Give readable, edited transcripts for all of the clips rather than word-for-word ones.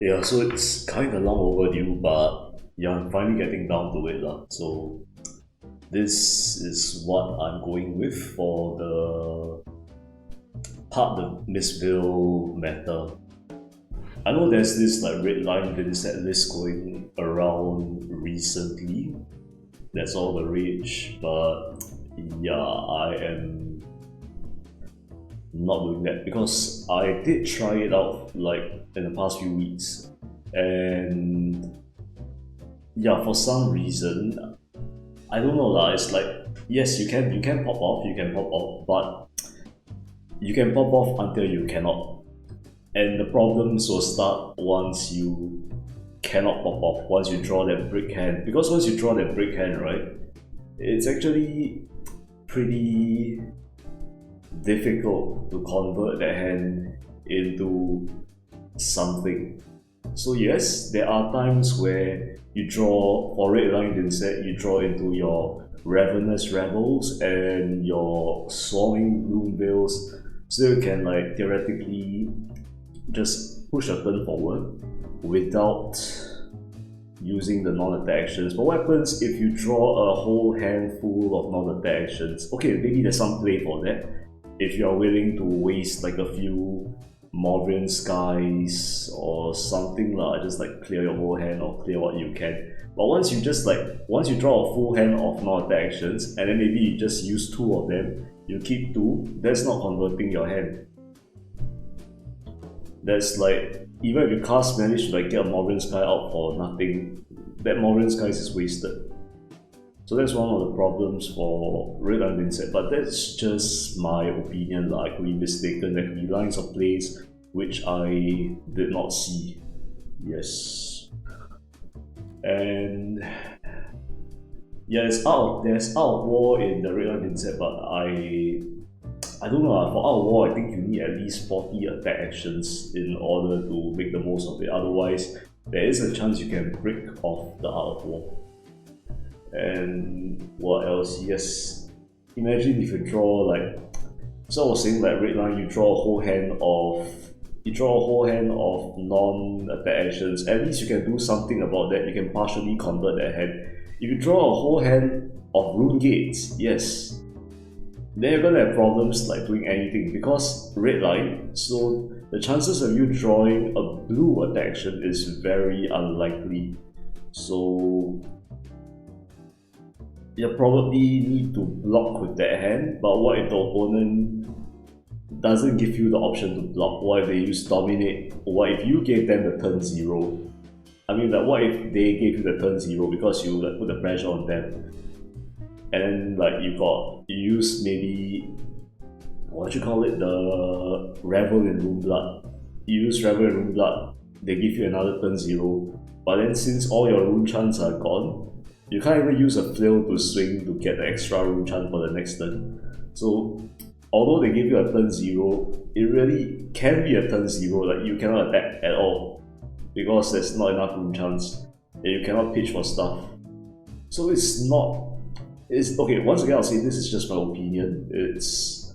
Yeah, so it's kind of long overdue, but yeah, I'm finally getting down to it lah. So this is what I'm going with for the Mistveil meta. I know there's this like red line Vynnset list going around recently. That's all the rage, but yeah, I am not doing that because I did try it out like in the past few weeks, and yeah, for some reason I don't know lah. It's like yes, you can pop off, but you can pop off until you cannot, and the problems will start once you cannot pop off. Once you draw that brick hand, because once you draw that brick hand, right, it's actually pretty difficult to convert that hand into something. So yes, there are times where you draw for red line Vynnset, you draw into your Ravenous Rebels and your Swarming Bloomveils, so you can like theoretically just push a turn forward without using the non-attack actions. But what happens if you draw a whole hand full of non-attack actions? Okay, maybe there's some play for that. If you're willing to waste like a few Mauvrion Skies or something lah, just like clear your whole hand or clear what you can. But once you draw a full hand of non-attack actions and then maybe you just use two of them, you keep two, that's not converting your hand. That's like, even if you manage to like get a Mauvrion Sky out for nothing, that Mauvrion Skies is wasted. So that's one of the problems for red line Vynnset, but that's just my opinion lah. I could be mistaken. There could be lines of plays which I did not see. Yes. And yeah, there's out of war in the red line Vynnset, but I don't know, for out of war I think you need at least 40 attack actions in order to make the most of it. Otherwise, there is a chance you can break off the out of war. And what else? Yes, imagine if you draw like, so I was saying like red line, you draw a whole hand of non-attack actions. At least you can do something about that. You can partially convert that hand. If you draw a whole hand of rune gates, yes, then you're gonna have problems like doing anything because red line. So the chances of you drawing a blue attack action is very unlikely. So you probably need to block with that hand, but what if the opponent doesn't give you the option to block? What if they use dominate? What if you gave them the turn 0? I mean, like, what if they gave you the turn 0 because you like put the pressure on them, and then like you use maybe, what you call it, the Revel in Runeblood. You use Revel in Runeblood, they give you another turn 0, but then since all your rune chants are gone, you can't even use a flail to swing to get the extra rune chant for the next turn. So although they give you a turn 0, it really can be a turn 0, like you cannot attack at all because there's not enough rune chants and you cannot pitch for stuff. So it's okay, once again I'll say this is just my opinion. It's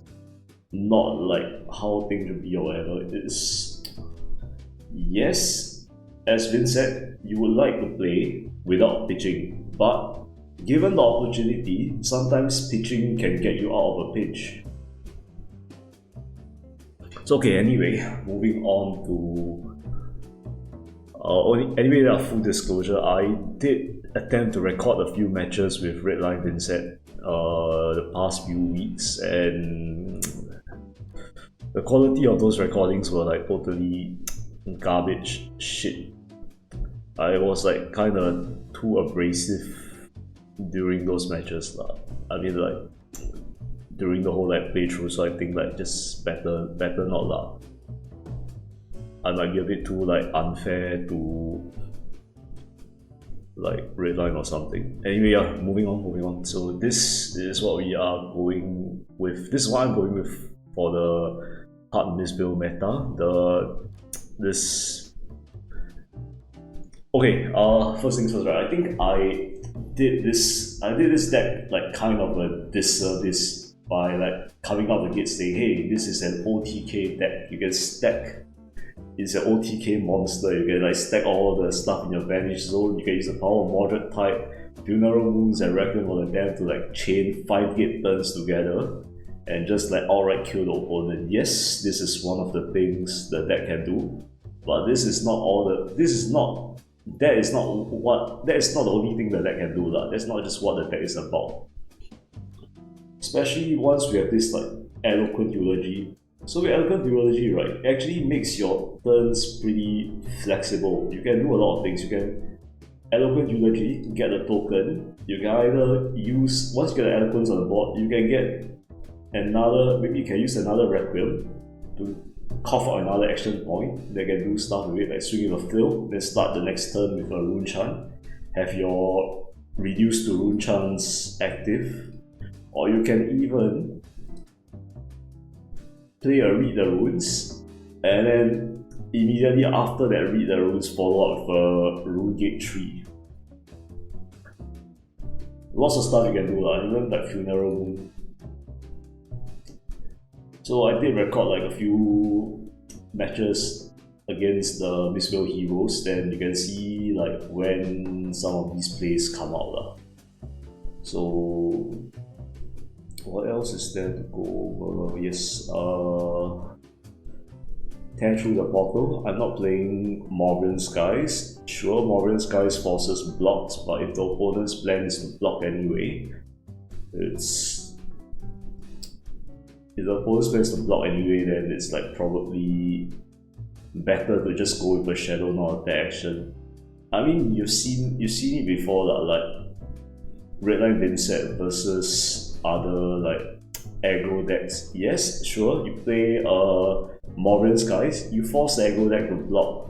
not like how things should be or whatever. It's, yes, as Vynnset, you would like to play without pitching, but given the opportunity, sometimes pitching can get you out of a pitch. So okay, anyway, moving on to anyway, full disclosure, I did attempt to record a few matches with red line Vynnset the past few weeks, and the quality of those recordings were like totally garbage shit. I was like kind of too abrasive during those matches lah. I mean, like during the whole like playthrough, so I think like just better not lah. I might be a bit too like unfair to like red line or something. Anyway, yeah, moving on. So this is what we are going with. This is what I'm going with for the hard Mistveil meta. Okay, first things first, right? I think I did this deck like kind of a disservice by like coming out the gate saying, hey, this is an OTK deck. You can stack it's an OTK monster. You can like stack all the stuff in your banish zone. You can use the power of moderate type, Funeral Moons, and Requiem for the Damned to like chain 5 gate turns together and just like outright kill the opponent. Yes, this is one of the things the deck can do, but that is not the only thing the deck can do. That's not just what the deck is about. Especially once we have this like Eloquent Eulogy. So with Eloquent Eulogy, right, it actually makes your turns pretty flexible. You can do a lot of things. You can Eloquent Eulogy, get a token. You can either use, once you get an Eloquence on the board, you can get another, maybe you can use another Requiem to cough out another action point that can do stuff with it, like swing with a flail, then start the next turn with a Rune Chant, have your reduce to Rune Chants active, or you can even play a Read the Runes, and then immediately after that Read the Runes follow up with a Rune Gate tree. Lots of stuff you can do, even like Funeral Moon. So I did record like a few matches against the Mistveil heroes, then you can see like when some of these plays come out. So what else is there to go over? Yes, tear through the portal. I'm not playing Morbin Skies. Sure, Morbin Skies forces blocked, but if the opponent's plan is to block anyway, if the opponent's plan is to block anyway, then it's like probably better to just go with a Shadow not attack action. I mean, you've seen it before, like Redline Vynnset versus other like aggro decks. Yes, sure, you play Morbin Skies, you force the aggro deck to block,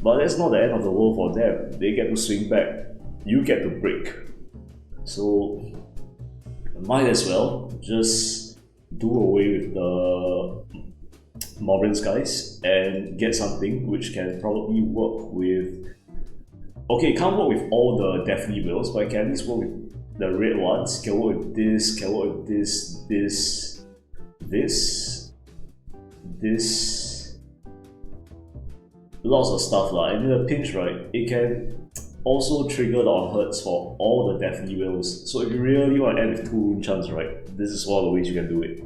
but that's not the end of the world for them. They get to swing back, you get to break. So might as well just do away with the Morbin Skies and get something which can probably work with. Okay, can't work with all the Deathly Wills, but can at least work with the red ones. Can work with this, can work with this. Lots of stuff and in a pinch, right, it can also trigger the on-hurts for all the Deathly Wills. So if you really want to end with 2 Rune Chants, right, this is one of the ways you can do it.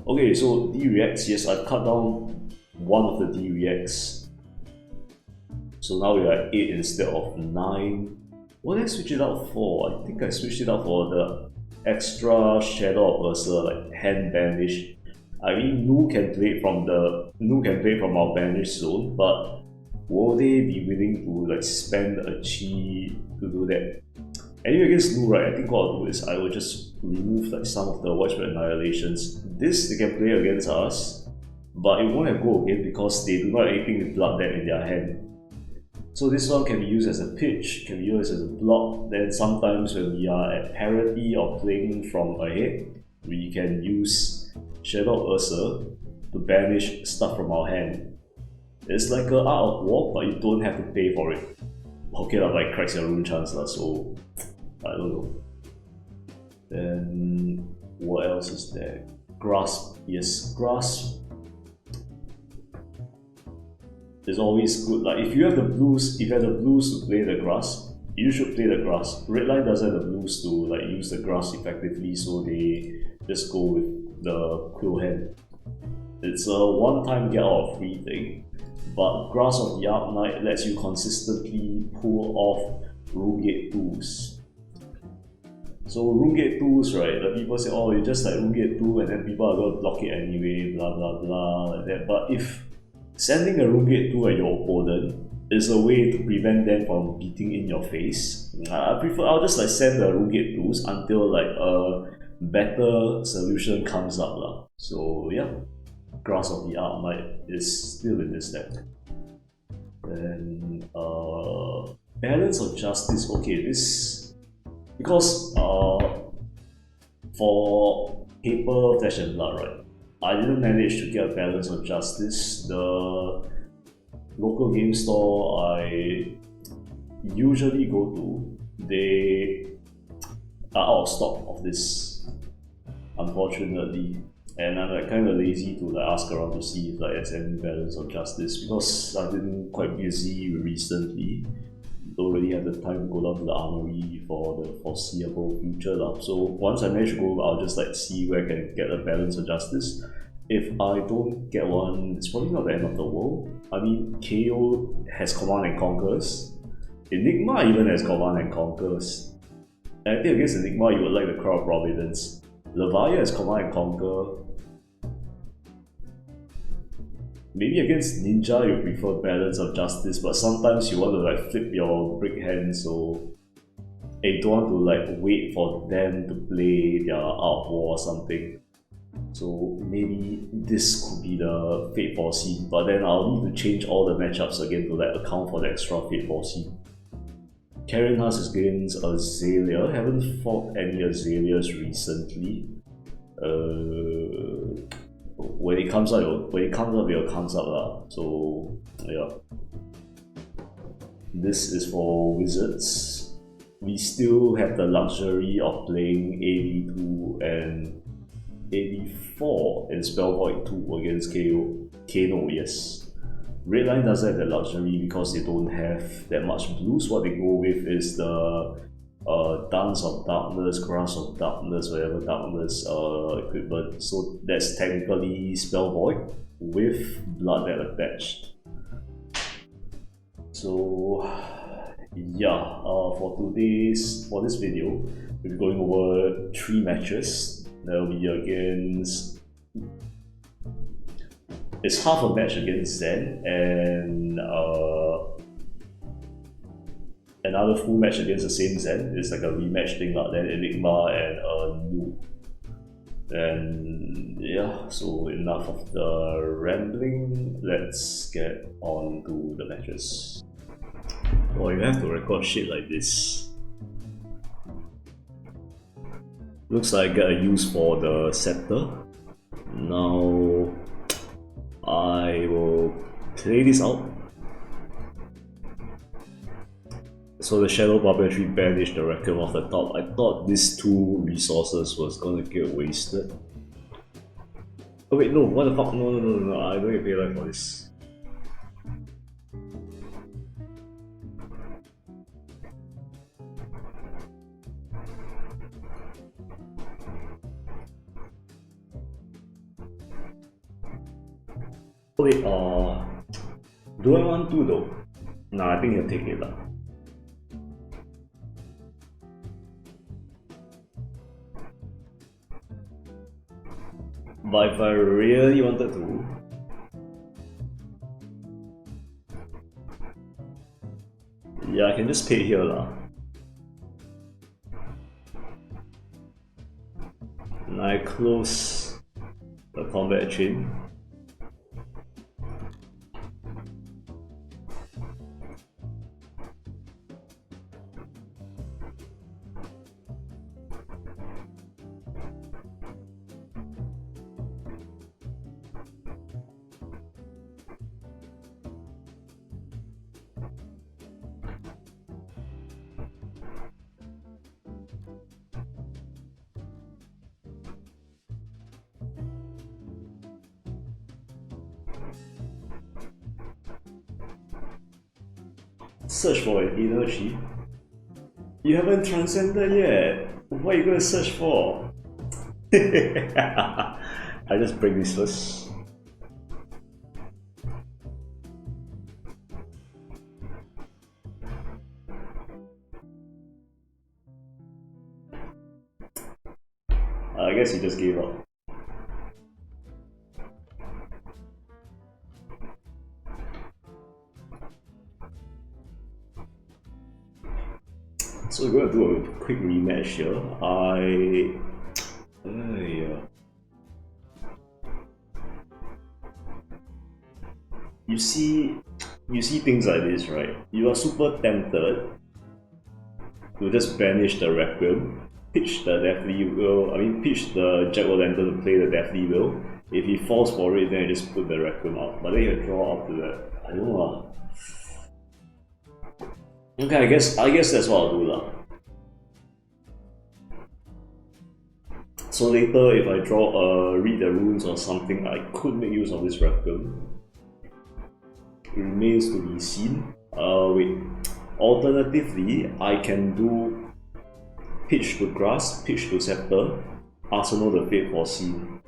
Okay, so D-Reacts, yes, I've cut down one of the D-Reacts. So now we are at 8 instead of 9. What did I switch it out for? I think I switched it out for the extra Shadow of Ursa, like hand banish. I mean, Nuu can play from our banish zone, but will they be willing to like spend a chi to do that? Anyway, against Nuu, right, I think what I'll do is I will just remove like some of the Widespread Annihilations. This they can play against us, but it won't have go again because they do not have anything with Blood Dam in their hand. So this one can be used as a pitch, can be used as a block. Then sometimes when we are at parity or playing from ahead, we can use Shadow of Ursa to banish stuff from our hand. It's like an Art of War, but you don't have to pay for it. Okay, that like cracks your Rune Chance, so I don't know. Then what else is there? Grasp, yes, Grasp is always good. Like if you have the blues, to play the Grasp, you should play the Grasp. Redline doesn't have the blues to like use the Grasp effectively, so they just go with the Quill Hand. It's a one-time get out of free thing, but Grasp of the Arc Knight lets you consistently pull off Rune-Gate 2s. So Rune-Gate 2s, right, the people say, oh, you just like Rune-Gate 2 and then people are going to block it anyway, blah blah blah, like that. But if sending a Rune-Gate 2 at your opponent is a way to prevent them from beating in your face, I'll just like send the Rune-Gate 2s until like a better solution comes up. So yeah, Grasp of the Arc Knight is still in this deck. Then Balance of Justice, okay, this because for Paper, Flesh and Blood, right, I didn't manage to get a Balance of Justice. The local game store I usually go to, they are out of stock of this, unfortunately. And I'm like kind of lazy to like ask around to see if like there's any balance of justice because I've been quite busy recently. Don't really have the time to go down to the armory for the foreseeable future lah. So once I manage to go, I'll just like see where I can get a balance of justice. If I don't get one, it's probably not the end of the world. I mean, KO has Command and Conquers. Enigma even has Command and Conquers. And I think against Enigma, you would like the Crown of Providence. Leviathan has Command and Conquer. Maybe against Ninja you prefer balance of justice, but sometimes you want to like flip your brick hand, so you don't want to like wait for them to play their Art War or something. So maybe this could be the Fate Foreseen, but then I'll need to change all the matchups again to like account for the extra Fate Foreseen. Karen Haas is against Azalea. Haven't fought any Azaleas recently. When it comes up, it comes up lah. So yeah, this is for Wizards. We still have the luxury of playing AV2 and AV4 in Spell Void 2 against Kano. Yes, Red Line doesn't have the luxury because they don't have that much blues. What they go with is the Dance of Darkness, Grasp of Darkness, whatever darkness equipment. So that's technically Spell Void with Blood that attached. So yeah, for this video, we'll be going over 3 matches. That'll be against. It's half a match against Zen and another full match against the same Zen. It's like a rematch thing like then Enigma and Nuu. And yeah, so enough of the rambling, let's get on to the matches. Oh, you have to record shit like this. Looks like I got a use for the scepter. Now I will play this out. So the Shadow Puppetry banished the Requiem off the top. I thought these 2 resources was gonna get wasted. Oh wait, no, what the fuck? No, I don't get pay life for this. Oh wait, do I want to though? Nah, I think I'll take it lah. But if I really wanted to, yeah, I can just pay here lah. And I close the combat chain. Search for an energy. You haven't transcended yet. What are you gonna search for? I just break this first. I guess he just gave up. So we're going to do a quick rematch here. Yeah. You see things like this, right? You are super tempted to just banish the Requiem, pitch the Deathly Will. Pitch the Jack-O-Lantern to play the Deathly Will. If he falls for it, then you just put the Requiem out. But then you draw up to that. I don't know. Okay, I guess that's what I'll do lah. So later, if I draw read the runes or something, I could make use of this weapon. It remains to be seen. Wait. Alternatively, I can do pitch to grass, pitch to scepter, arsenal the fate for scene.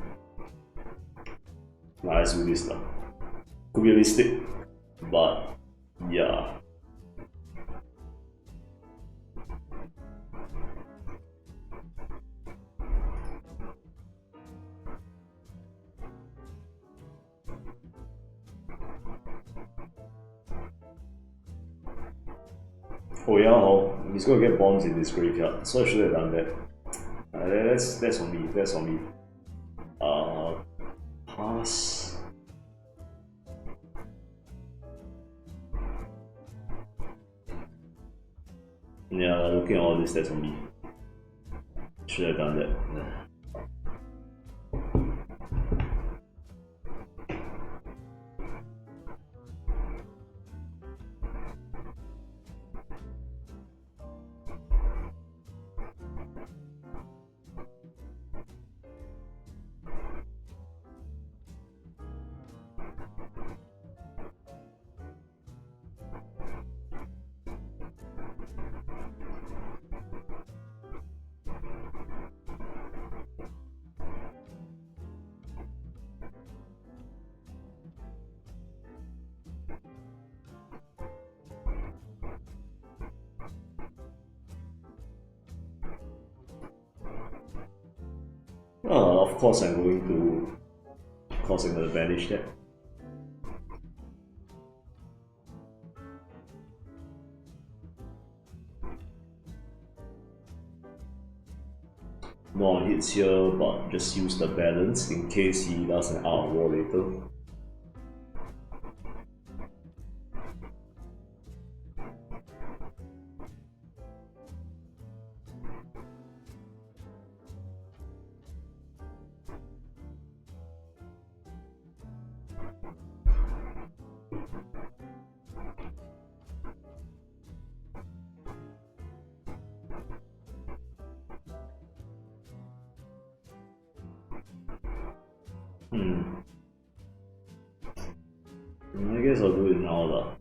Nah, let's do this now. Could be a mistake, but yeah. Oh yeah, oh, he's gonna get bombs in this graveyard, so I should have done that. That's on me, that's on me. Pass. Yeah, looking at all this, that's on me. Should have done that. Of course I'm going to cause another banish that. No one hits here, but just use the balance in case he does an out of war later. I guess I'll do it now lah.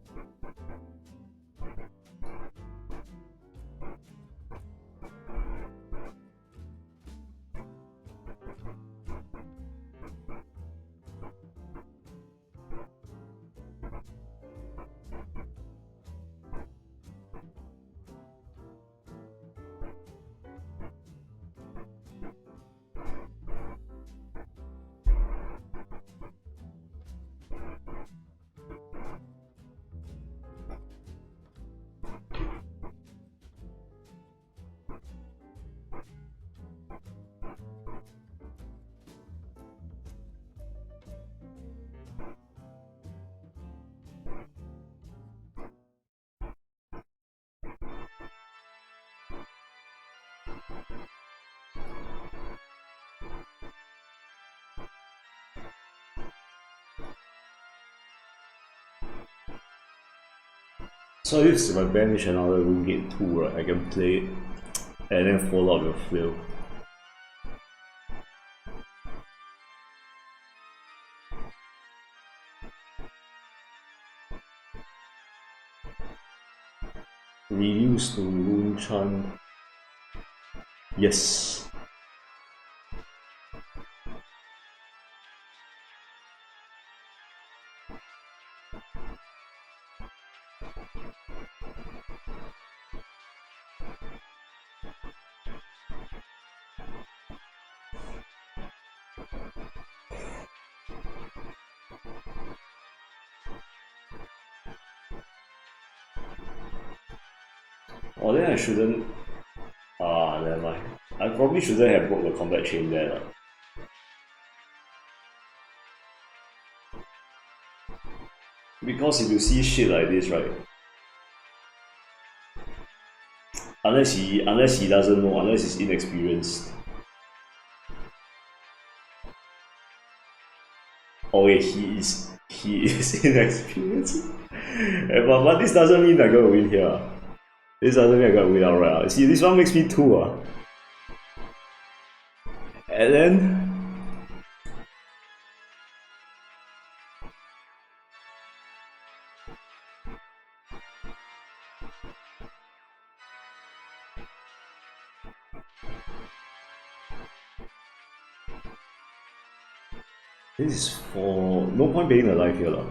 So if I banish another rune gate 2, right, I can play it and then follow up with flail. Reduce to rune chant. Yes. Oh, then I shouldn't. Never mind. I probably shouldn't have broke the combat chain there. Like. Because if you see shit like this, right? Unless he doesn't know, unless he's inexperienced. Oh wait, he is inexperienced. but this doesn't mean I'm gonna win here. This doesn't mean I'm gonna win outright. See, this one makes me 2. And then this is for no point being alive here lah.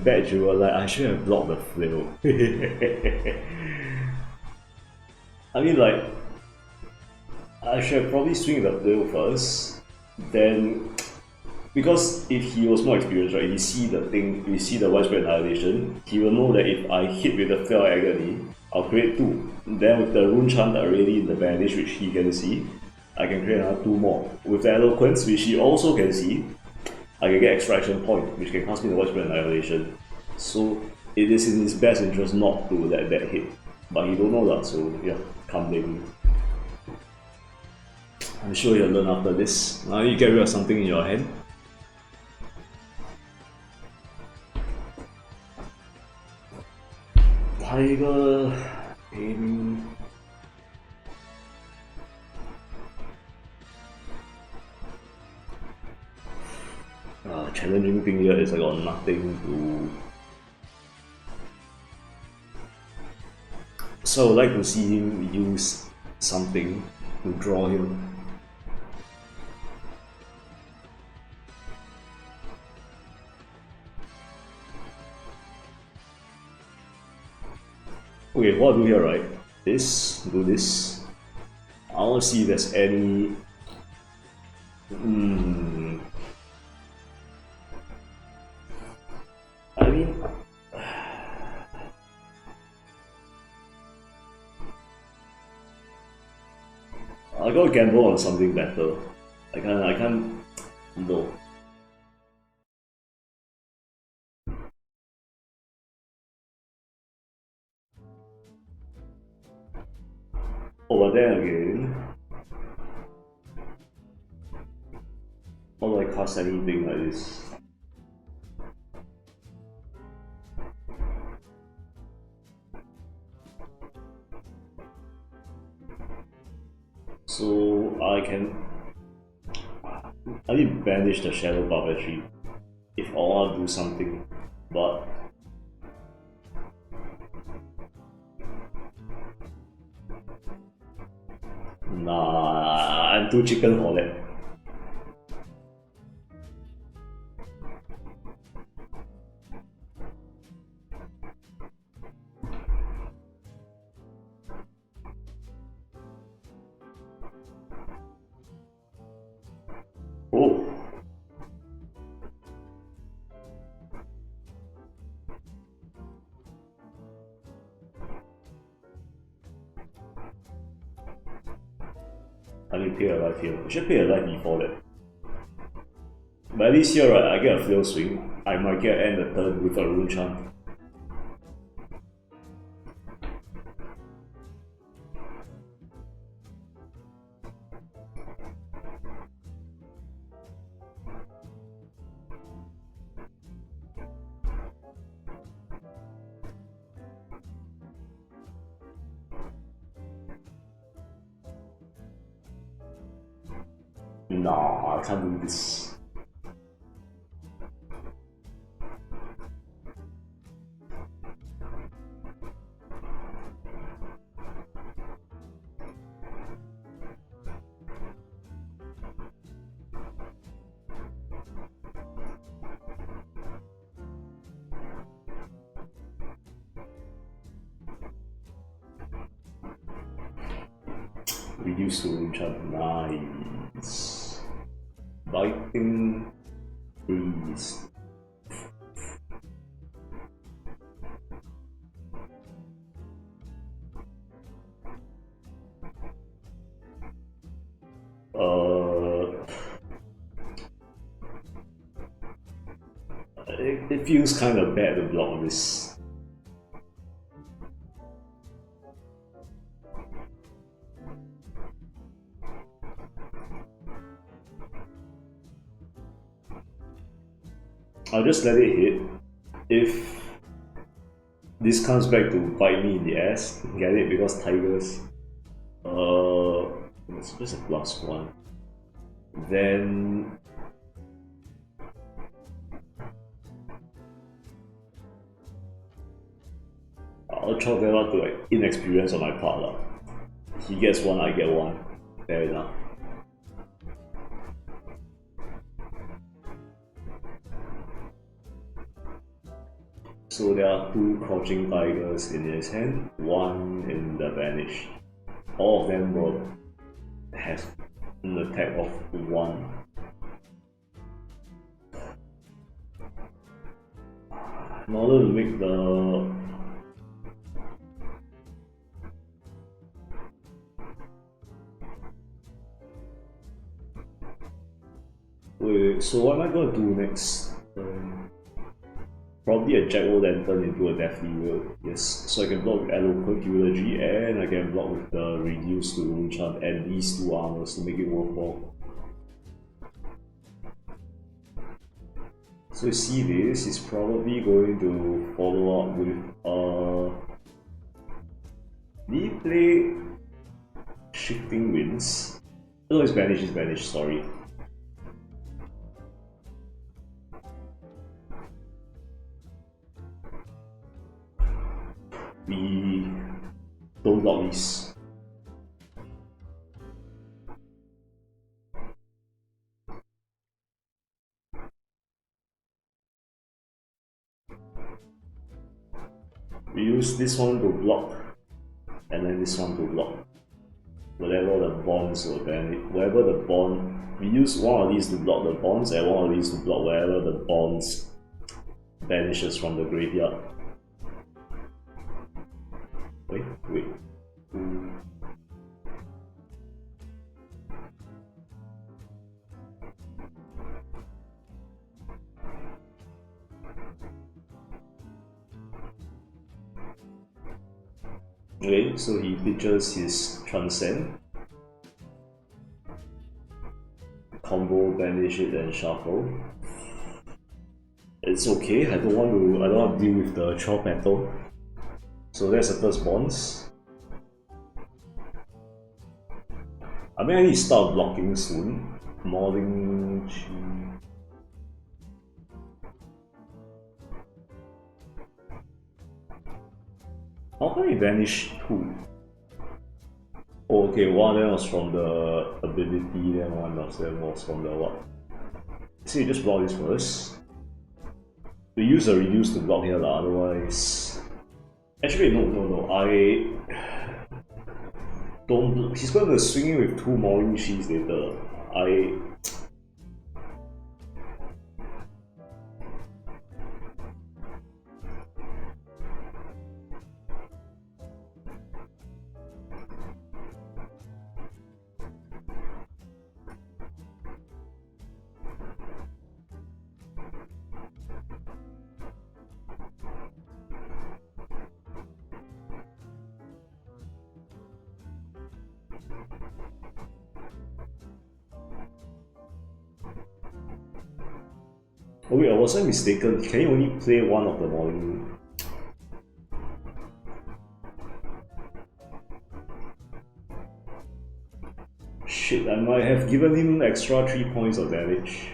Bet you were like, I should have blocked the flail. I mean, like, I should have probably swing the flail first, then, because if he was more experienced, right, he see the thing, he see the widespread annihilation, he will know that if I hit with the flail agony, I'll create 2. Then with the rune chant already in the vanish, which he can see, I can create another 2 more. With the eloquence, which he also can see, I can get extraction point, which can cast me the widespread annihilation. So it is in his best interest not to let that hit. But he don't know that, so yeah, can't blame him. I'm sure you'll learn after this. Now you get rid of something in your hand. Tiger, Amy. Challenging thing here is I got nothing to. So I would like to see him use something to draw him. Okay, what I'll do here, right? Do this. I want to see if there's any. I mean, I gotta gamble on something better. I can't. No. Oh, but then again, how do I cast anything like this? So I need to banish the shadow puppetry if I want to do something, but nah, I'm too chicken for that. Oh. I need to pay a life here. I should pay a life before that. But at least here, right, I get a flail swing. I might get end the turn with a rune chant. Nah, I can't do this. Reduce to rune chant, nice. Biting breeze. It feels kind of bad to block this. I'll just let it hit. If this comes back to bite me in the ass, get it? Because tigers. It's just a +1. Then I'll chalk that up to like inexperience on my part lah. He gets 1, I get 1. Fair enough. So there are 2 crouching tigers in his hand, 1 in the vanish. All of them will have an attack of 1. In order to make the wait, so what am I gonna do next? Probably a Jack-O-Lantern into a Deathly Will. Yes, so I can block with Eloquent Eulogy and I can block with the Reduce to Rune Chant and these 2 armors to make it worthwhile. So you see this, he's probably going to follow up with did he play Shifting Winds? No, it's banished, sorry. We don't block these. We use this one to block, and then this one to block. Whatever the bonds will banish, wherever the bond, we use one of these to block the bonds, and one of these to block wherever the bonds vanishes from the graveyard. Wait. Okay, so he pitches his Transcend. Combo, banish it, and shuffle. It's okay, I don't want to deal with the 12 metal. So that's the first bonds. I mean, I need to start blocking soon. Mauling. How can he vanish 2? Oh, okay, one of them was from the ability, then one of them was from the what? So you just block this first. We use a reduce to block here, otherwise. Actually, no. I don't. He's going to swing in with 2 Mauling Cheese later. Oh wait, I wasn't mistaken. Can you only play one of the Mauling? Shit, I might have given him extra 3 points of damage.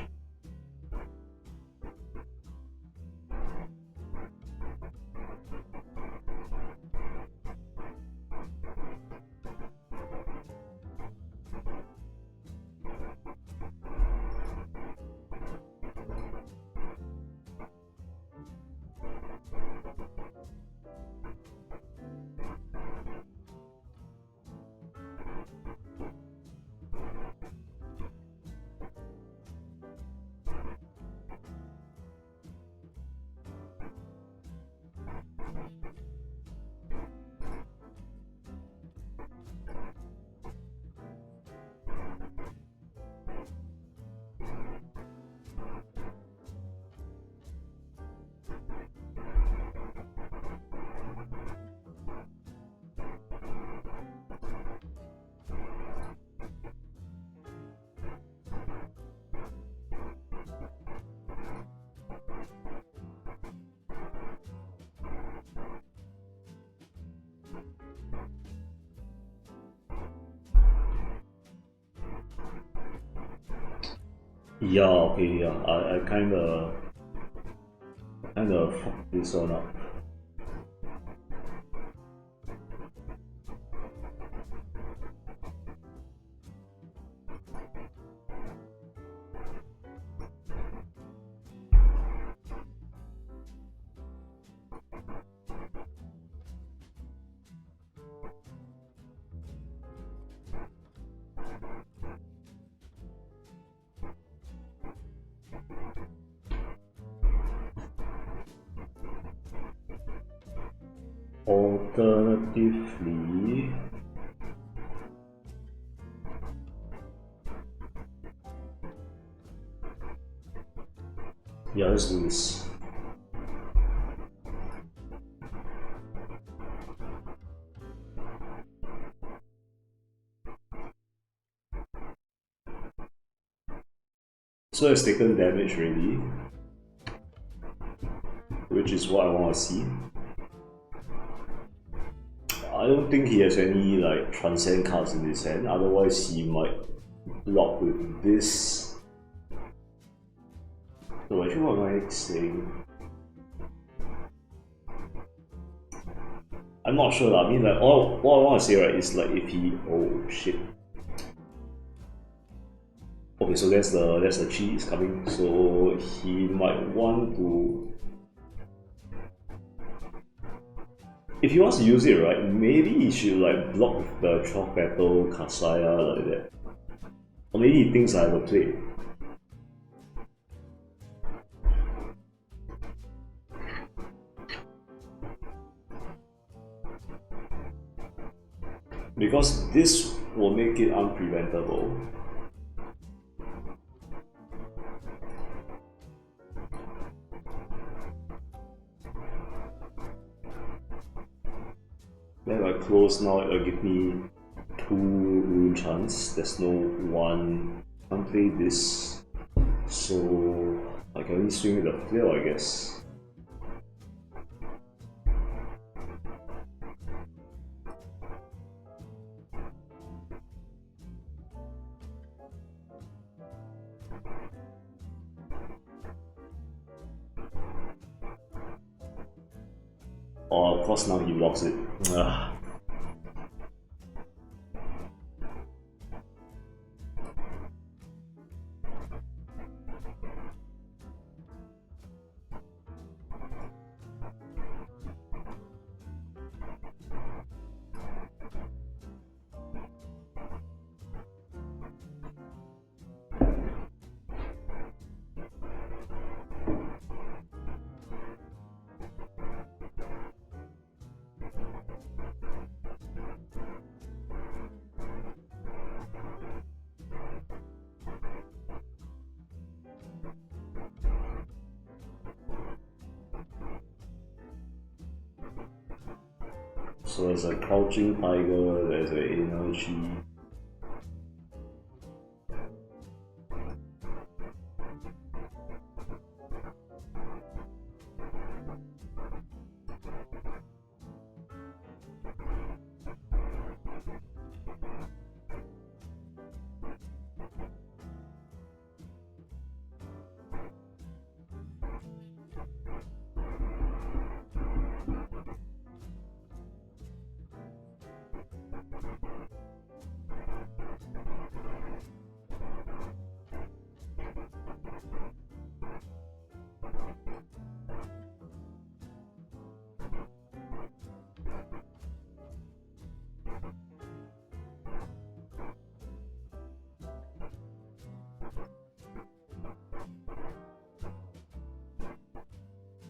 Yeah, okay, yeah. I kinda fucked this one up. Alternatively, yeah, let's do this. So it's taken damage already, which is what I want to see. I don't think he has any like transcend cards in his hand, otherwise he might block with this. So actually what am I saying? I'm not sure. I mean like all I want to say right is like if he oh shit. Okay, so that's the cheese coming. So he might want to, if he wants to use it right, maybe he should like block with the Chalk Battle Kasaya like that. Or maybe he thinks I have a play. Because this will make it unpreventable. Then if I close now, it'll give me 2 rune chance. There's no 1. I can't play this. So I can only swing with the flail, I guess. Oh, of course now he blocks it. Ugh. So there's a crouching tiger, there's an energy.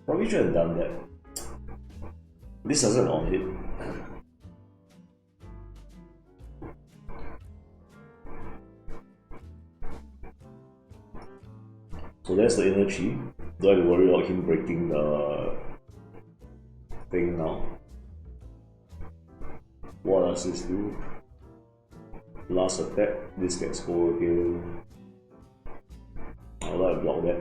Probably should have done that. This doesn't on hit. So that's the inner chi. Do I have to worry about him breaking the thing now? What does this do? Last attack, this gets go again. I'll let block that.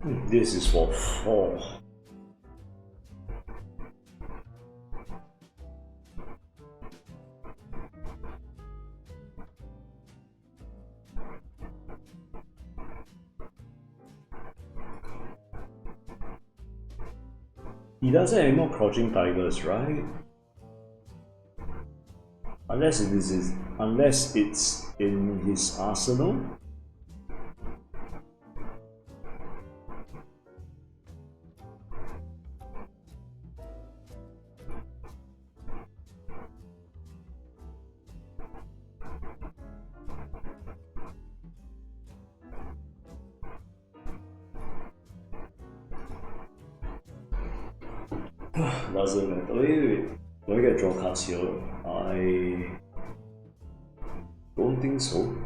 This is for 4. He doesn't have any more crouching tigers, right? Unless it's in his arsenal. Doesn't matter. Wait. Do I get draw cards here? I don't think so.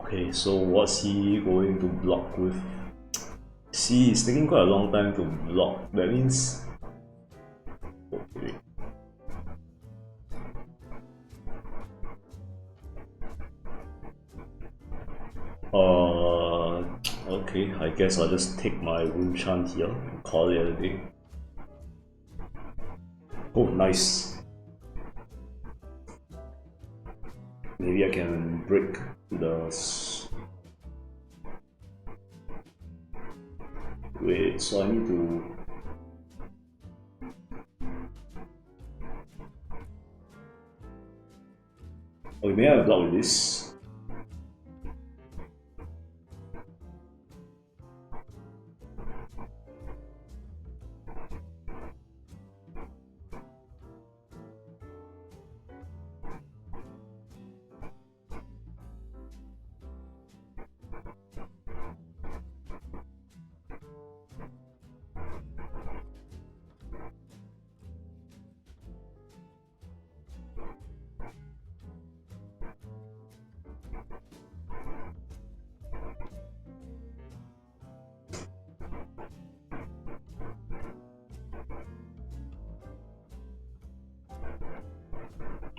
Okay, so what's he going to block with? See, it's taking quite a long time to block. That means... Okay. Okay, I guess I'll just take my Rune Chant here and call it a day. Oh, nice. Maybe I can break the... Wait, so I need to... Okay, maybe I block with this.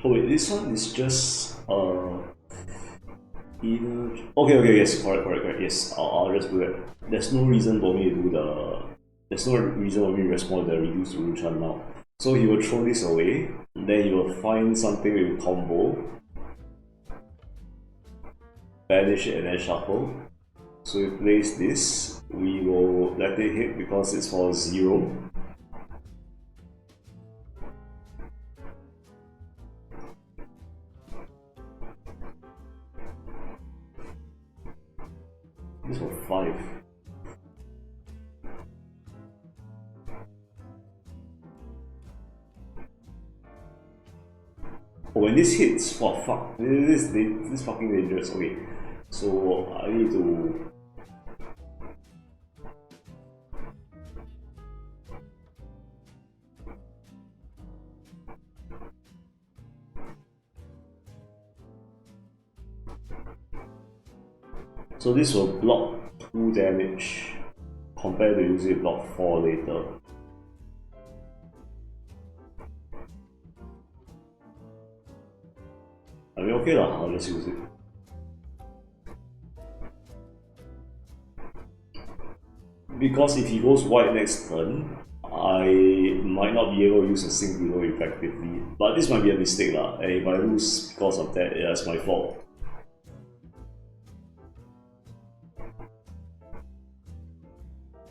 Oh wait, this one is just either... Okay, yes, correct, yes, I'll just do that. There's no reason for me to do the... There's no reason for me to respond the reduced Rune Chant now. So he will throw this away, then he will find something with combo, banish it and then shuffle. So we place this, we will let it hit because it's for 0. This for 5. Oh, when this hits, oh fuck, this is fucking dangerous. Okay, so I need to... So this will block 2 damage compared to using it block 4 later. I mean, okay lah, I'll just use it. because if he goes white next turn, I might not be able to use a sync below effectively. But this might be a mistake lah. And if I lose because of that, yeah, it's my fault.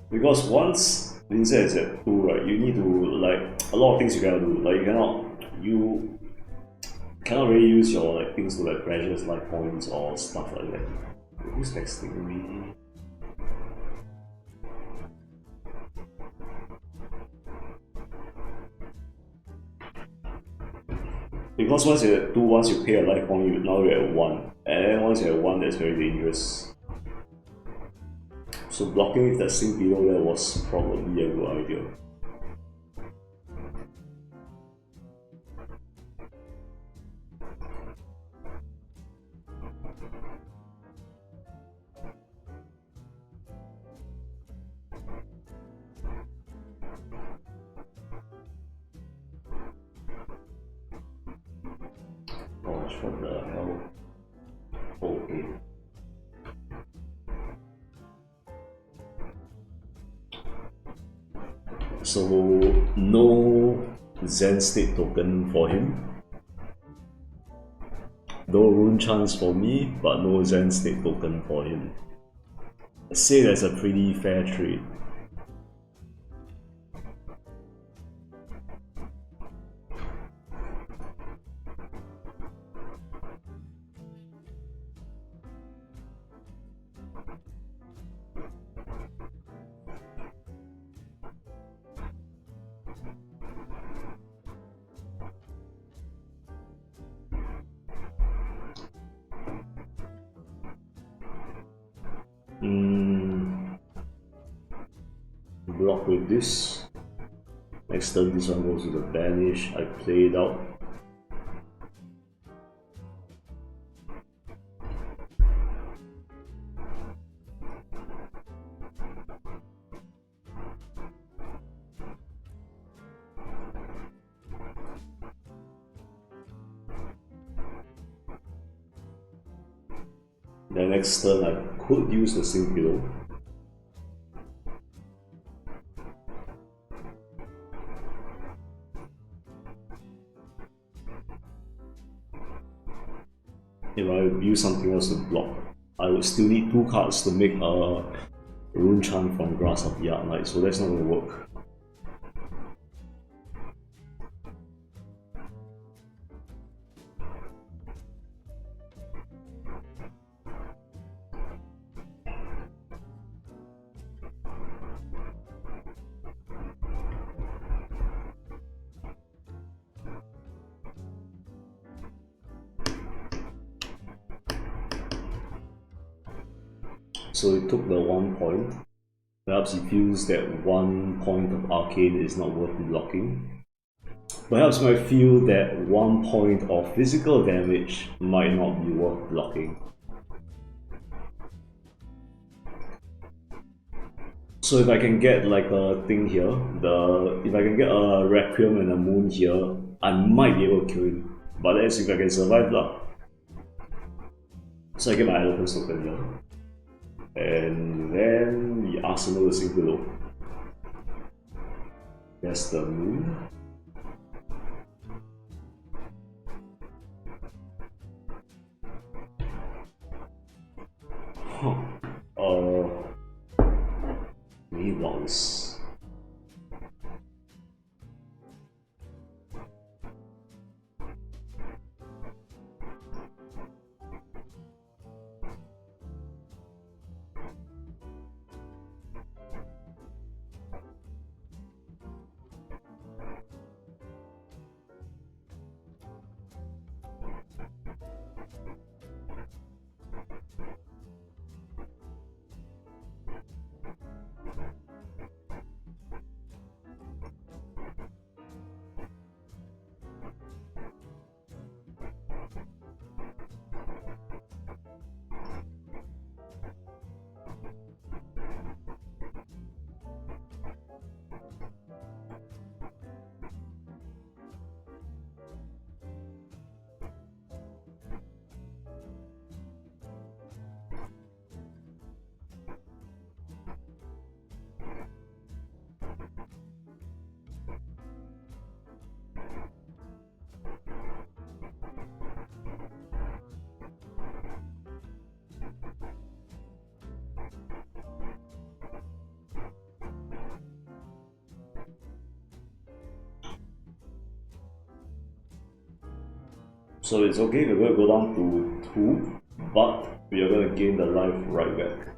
Because once Vynnset is at 2, right, you need to, like, a lot of things you cannot do. Like, you cannot really use your, like, things to, like, pressures, life points or stuff like that. Who's texting me? Because once you're at 2, once you pay a life point, now you're at 1. And then once you're at 1, that's very dangerous. So blocking with that sync below there was probably a good idea. Gosh, what the hell? Okay. So no Zen state token for him. No rune chance for me, but no Zen state token for him. I'd say that's a pretty fair trade. Block with this. Next turn this one goes to the banish. I play it out. The next turn I could use the sync below. If I use something else to block, I would still need 2 cards to make a rune chant from Grass of the Arc Knight, so that's not going to work. So it took the 1 point. Perhaps he feels that 1 point of arcane is not worth blocking. Perhaps he might feel that 1 point of physical damage might not be worth blocking. So if I can get like a thing here, if I can get a Requiem and a Moon here, I might be able to kill him. But that's if I can survive lah. So I get my Elephant token here. And then the Arsenal is in below. That's the Moon. Maybe once. So it's okay, we're going to go down to 2, but we are going to gain the life right back.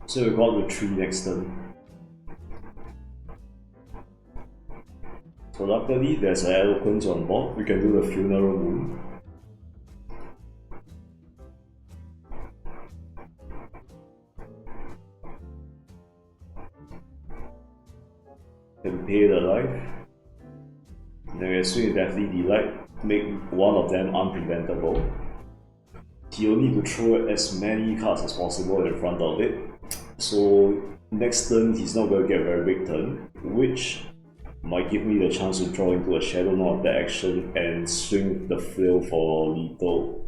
So we go to 3 next turn. So luckily there's an eloquence on board, we can do the funeral moon. Can pay the life. Then we swing Deathly Delight, make one of them unpreventable. He'll need to throw as many cards as possible in front of it. So next turn he's not going to get a very big turn, which might give me the chance to draw into a Shadow Knot of the action and swing the flail for lethal.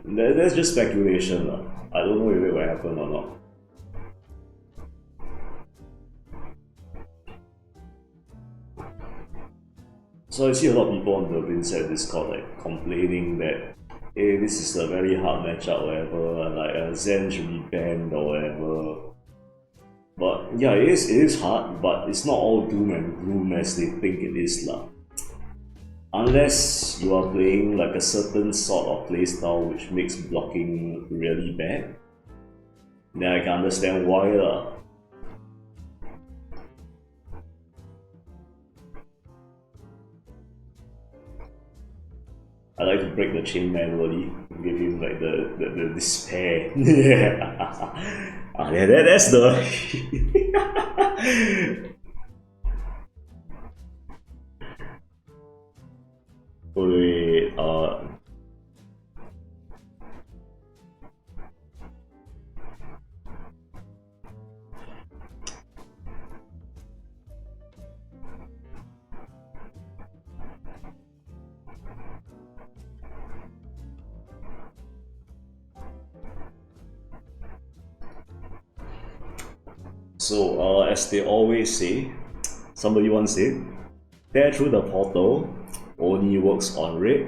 That's just speculation. I don't know if it will happen or not. So I see a lot of people on the Vynnset Discord like complaining that hey, this is a very hard matchup or whatever, like Zen should be banned or whatever. But yeah, it is hard, but it's not all doom and gloom as they think it is lah. Unless you are playing like a certain sort of playstyle which makes blocking really bad, then I can understand why lah. I like to break the chain manually, give him like the despair. That's the wait, so as they always say, somebody once said, tear through the portal only works on red.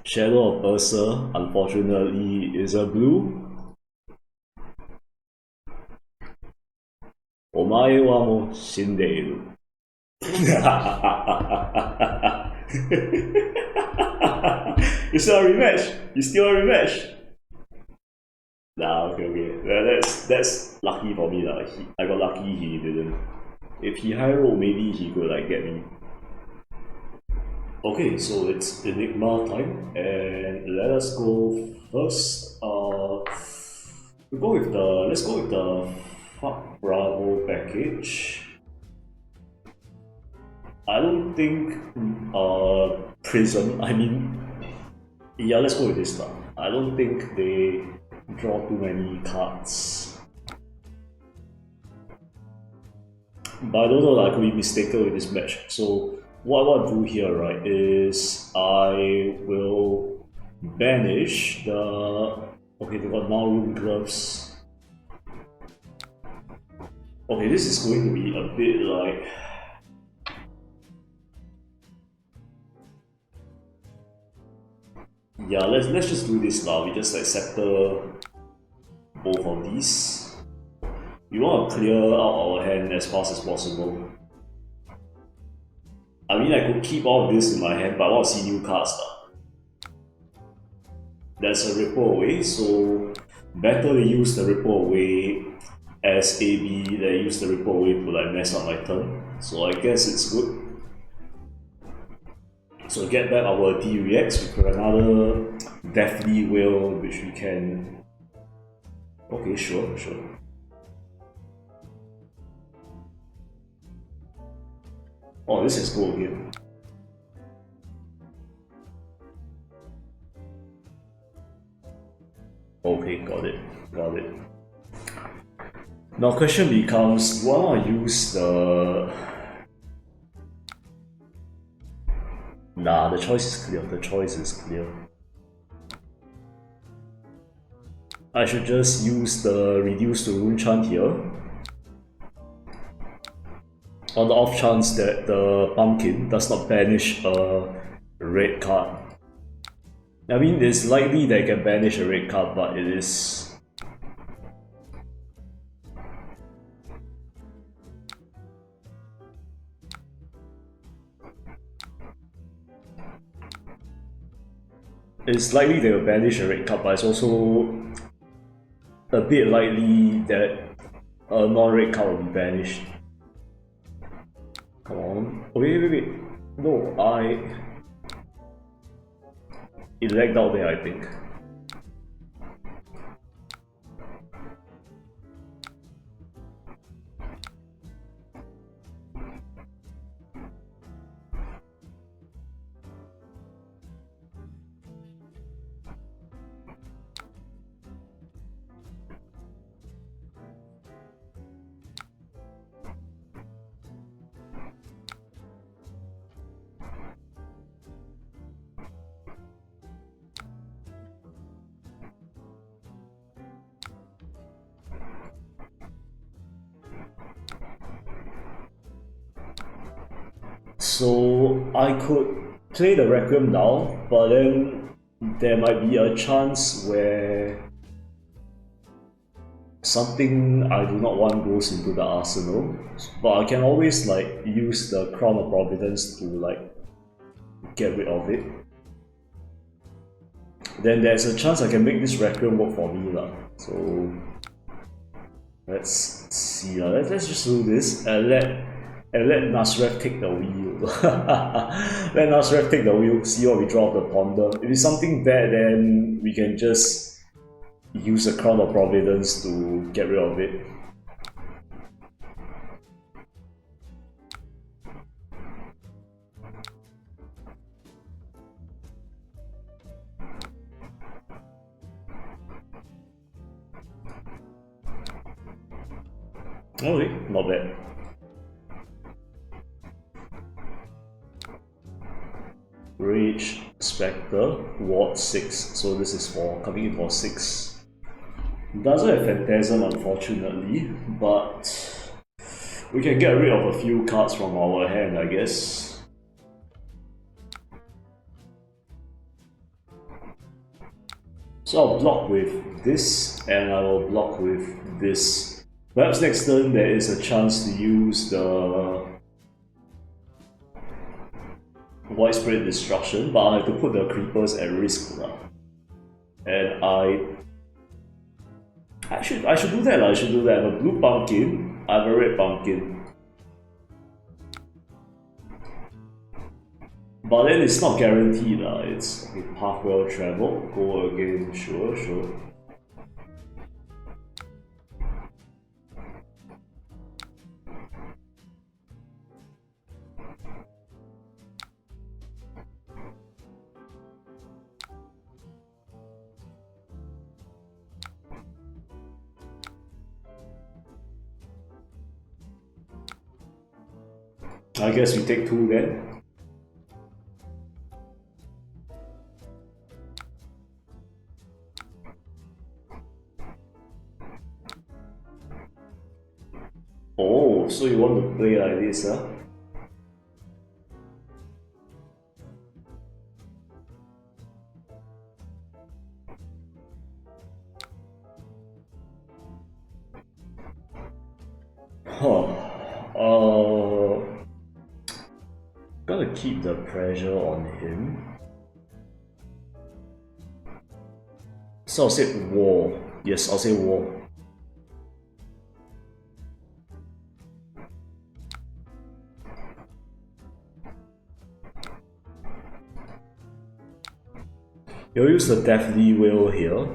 Shadow of Ursa, unfortunately, is a blue. Omae wa mo shindeiru. You still a rematch? You still a rematch? Nah, okay. That's lucky for me lah. I got lucky he didn't. If he high roll, maybe he could like get me. Okay, so it's Enigma time, and let us go first. Let's go with the Fuck Bravo package. I don't think Prism. I mean, yeah, let's go with this stuff. I don't think they draw too many cards. But I don't know, I could be mistaken with this match. So what I want to do here, right, is I will banish the... Okay, they got now Rune Gloves. Okay, this is going to be a bit like... Yeah, let's just do this now. We just like scepter both of these. We want to clear out our hand as fast as possible. I mean, I could keep all of this in my hand, but I want to see new cards now. There's a Ripple Away, so better to use the Ripple Away as AB than use the Ripple Away to like mess up my turn. So I guess it's good. So get back our D reacts with another Deathly Whale, which we can... Okay, sure. Oh, this is cool again. Okay, got it. Now question becomes, do I want to use the... Nah, the choice is clear. I should just use the reduce to rune chant here. On the off chance that the pumpkin does not banish a red card. I mean, it's likely that it can banish a red card, but it is... it's likely they will banish a red card, but it's also a bit likely that a non-red card will be banished. Come on. Oh, wait. No, it lagged out there, I think. So I could play the Requiem now, but then there might be a chance where something I do not want goes into the arsenal. But I can always like use the Crown of Providence to like get rid of it. Then there's a chance I can make this Requiem work for me lah. So let's see lah. Let's just do this and let Nasrev take the wheel. Let Nasrev take the wheel, see what we draw of the Ponder. If it's something bad, then we can just use the Crown of Providence to get rid of it. Okay, not bad. Rage, Spectre, Ward 6, so this is for coming in for 6. Doesn't have Phantasm unfortunately, but we can get rid of a few cards from our hand, I guess. So I'll block with this, and I will block with this. Perhaps next turn there is a chance to use the Widespread Destruction, but I have to put the creepers at risk now. And I should do that. I should do that. I have a blue pumpkin, I have a red pumpkin. But then it's not guaranteed. It's okay, path well traveled, go again, sure. I guess we take 2 then. Oh, so you want to play like this, huh? Gotta keep the pressure on him. So I'll say war. Yes, I'll say war. You'll use the Deathly Will here.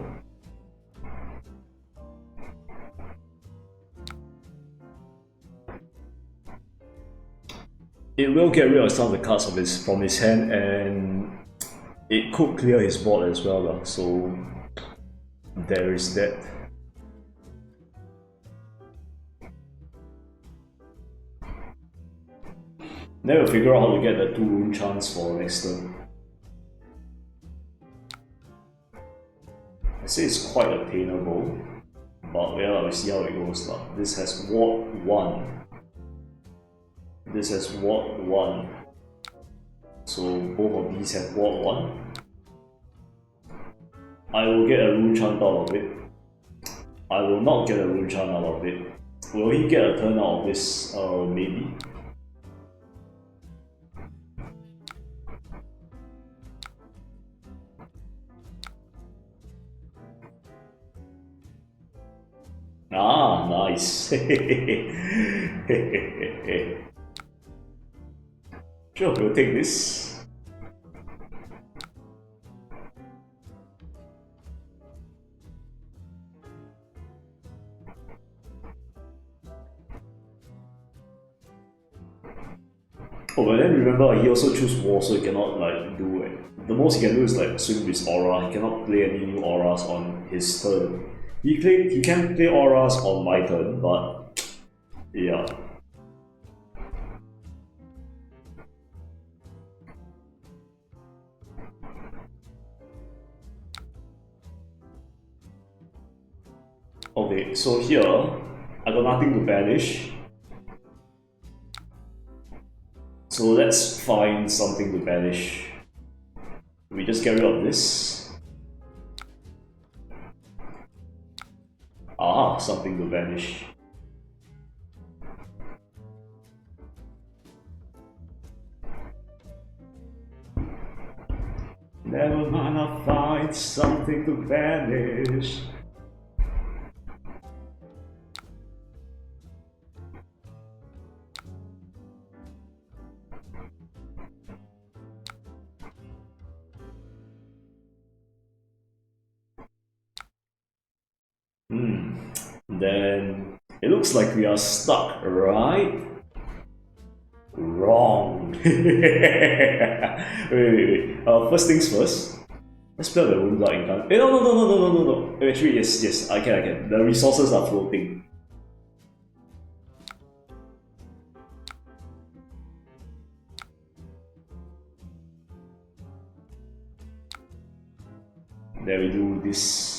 It will get rid of some of the cards from his hand, and it could clear his board as well, so there is that. Then we'll figure out how to get the 2 rune chance for next turn. I say it's quite attainable, but yeah, we'll see how it goes. This has Ward 1. This has Ward 1. So both of these have Ward 1. I will get a rune chant out of it. I will not get a rune chant out of it. Will he get a turn out of this? Maybe. Nice. Sure, we'll take this. Oh, but then remember, he also choose war, so he cannot like do it. The most he can do is like swing with aura. He cannot play any new auras on his turn. He can play auras on my turn, but yeah. Okay, so here I got nothing to banish. So let's find something to banish. We just get rid of this. Ah, something to banish. Never mind, I'll find something to banish. Then it looks like we are stuck, right? Wrong. wait. First things first. Let's play the Wound Blood Income. No. Actually, yes, I can. The resources are floating. Then we do this.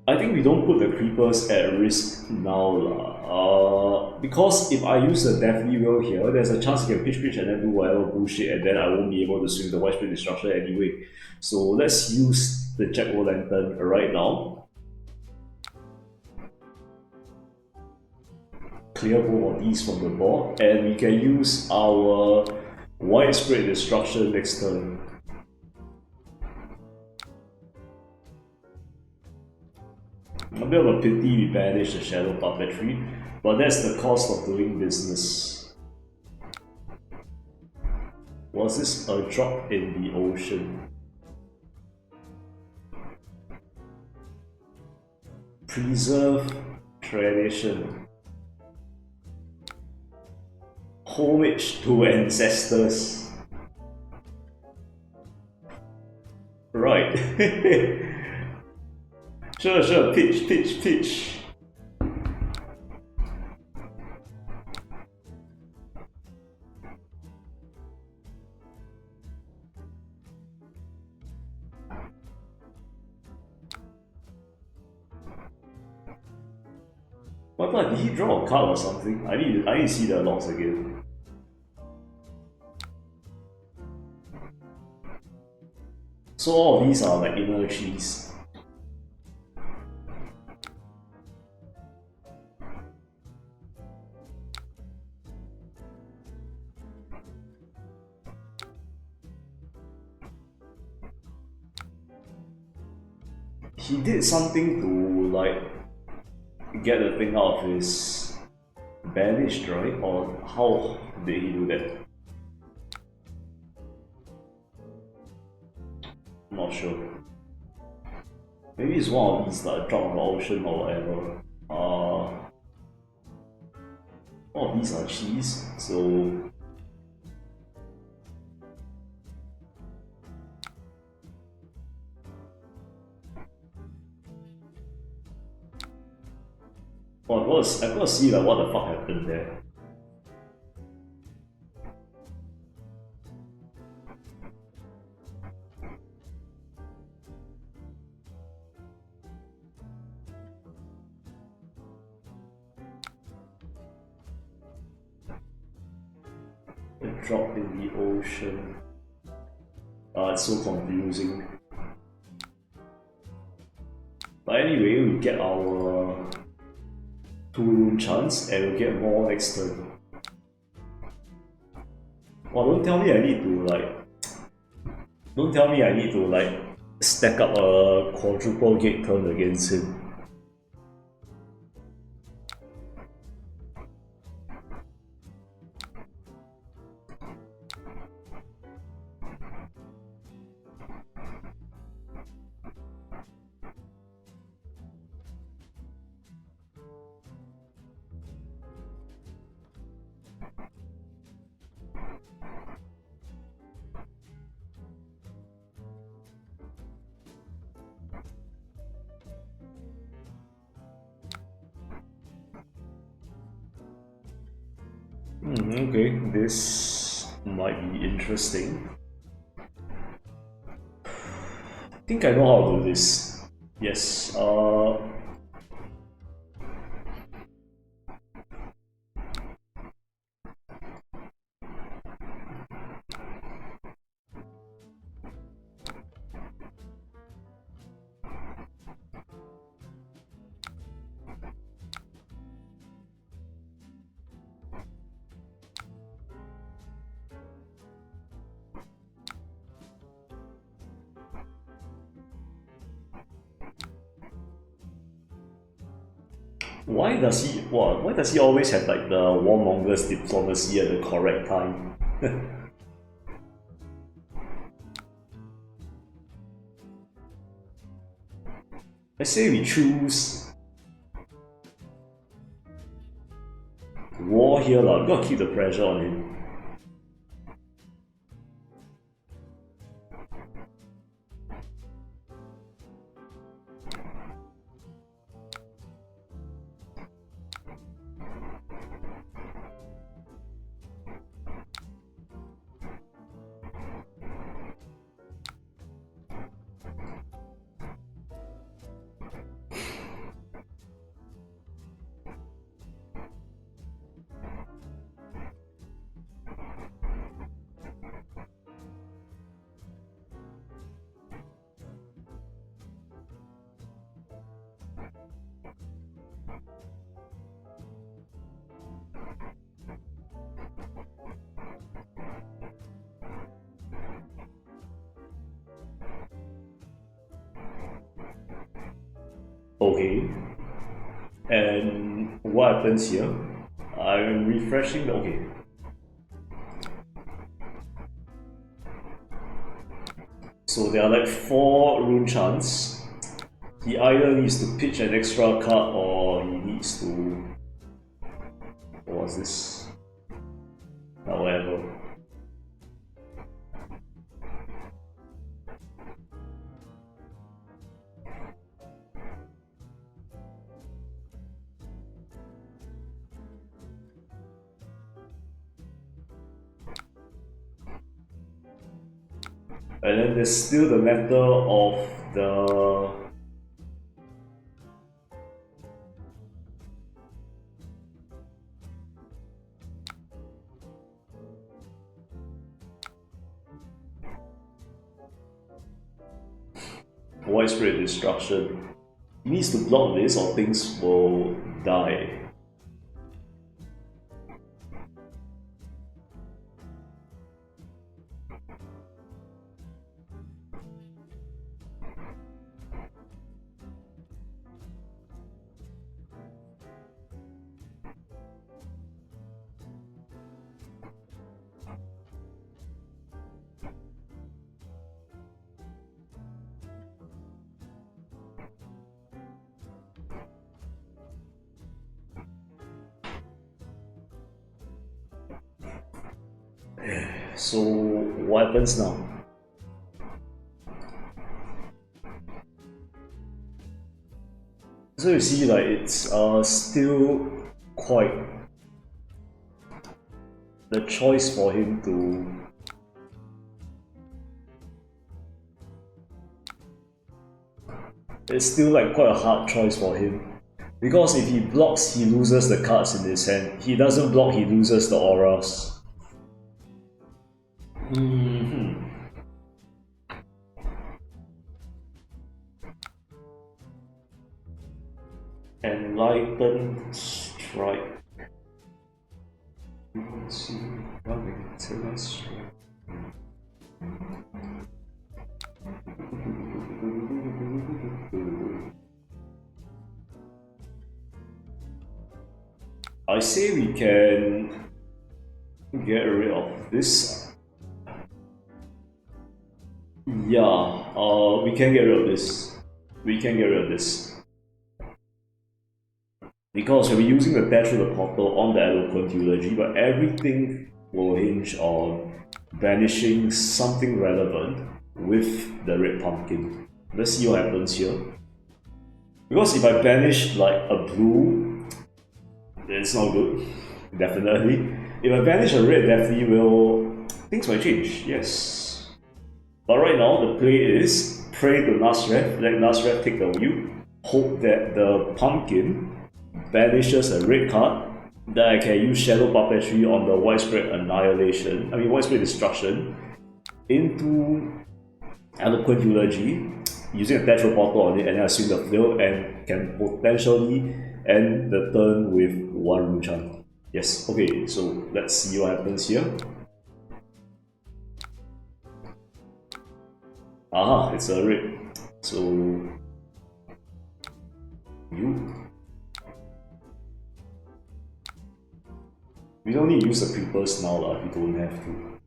I think we don't put the creepers at risk now because if I use the Deathly Will here, there's a chance I can pitch and then do whatever bullshit and then I won't be able to swing the Widespread Destruction anyway. So let's use the Jack-O-Lantern right now. Clear both of these from the board and we can use our Widespread Destruction next turn. A bit of a pity we banish the Shadow Puppetry, but that's the cost of doing business. Was this a drop in the ocean? Preserve tradition. Homage to ancestors. Right. Sure, pitch. What? Did he draw a card or something? I need to see the logs again. So all of these are like inner cheese. He did something to like get the thing out of his banished, right? Or how did he do that? I'm not sure. Maybe it's one of these like drop on the ocean or whatever. All of these are cheese, so I've got to see like what the fuck happened there. A drop in the ocean. It's so confusing. But anyway, we get our 2 rune chance and we'll get more next turn. Well, don't tell me I need to like stack up a quadruple gate turn against him. Okay, this might be interesting. I think I know how to do this. Yes, why does he always have like the warmonger's diplomacy at the correct time? Let's say we choose war here lah. We gotta keep the pressure on him. Okay, and what happens here? I'm refreshing the... okay. So there are like 4 rune chants. He either needs to pitch an extra card or he needs to... what was this? Whatever. And then there's still the matter of the... widespread destruction. He needs to block this or things will die. So what happens now? So you see, like it's still quite the choice for him to it's still like quite a hard choice for him. Because if he blocks, he loses the cards in his hand. He doesn't block, he loses the auras. Enlightened strike. Let's see, running to that strike. I say we can get rid of this. Yeah, we can get rid of this. We can get rid of this. Because we'll be using the dash through the portal on the Eloquent Eulogy, but everything will hinge on banishing something relevant with the red pumpkin. Let's see what happens here. Because if I banish like a blue, it's not good. Definitely. If I banish a red, definitely will. Things might change, yes. But right now, the play is pray to Nasref, let Nasref take the wheel, hope that the pumpkin banishes a red card, that I can use Shadow Puppetry on the Widespread Annihilation, Widespread Destruction, into Eloquent Eulogy, using a Tetra Portal on it, and then I swing the flail and can potentially end the turn with one Ruchan. Yes, okay, so let's see what happens here. Aha, it's a red. So you. We don't need to use the creepers now, we don't have to.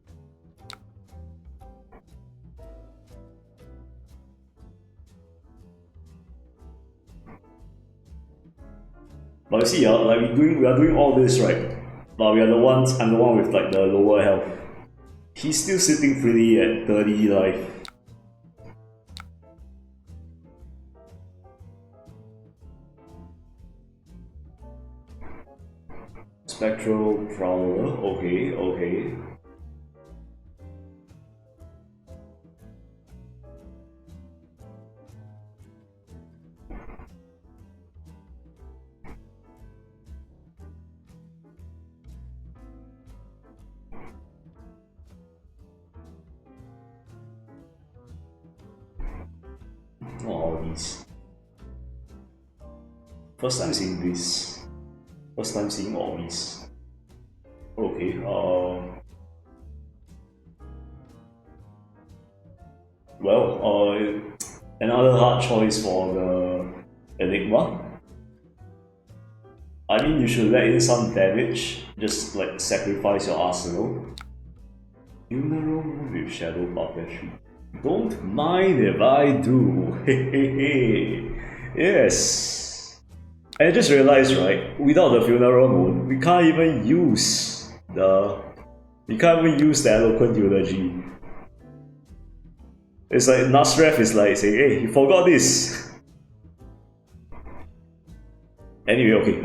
But you see, like we are doing all this, right? But we are the ones, I'm the one with like the lower health. He's still sitting pretty at 30 life. Spectral Prowler, okay. Oh, all these. First time seeing this. First time seeing all these. Okay, well, another hard choice for the Enigma. I mean, you should let in some damage, just like sacrifice your arsenal. Funeral with Shadow Puppetry. Don't mind if I do. Yes. I just realized, right, without the Funeral Moon, we can't even use the Eloquent Eulogy. It's like Nasref is like saying, hey, you forgot this. Anyway, okay,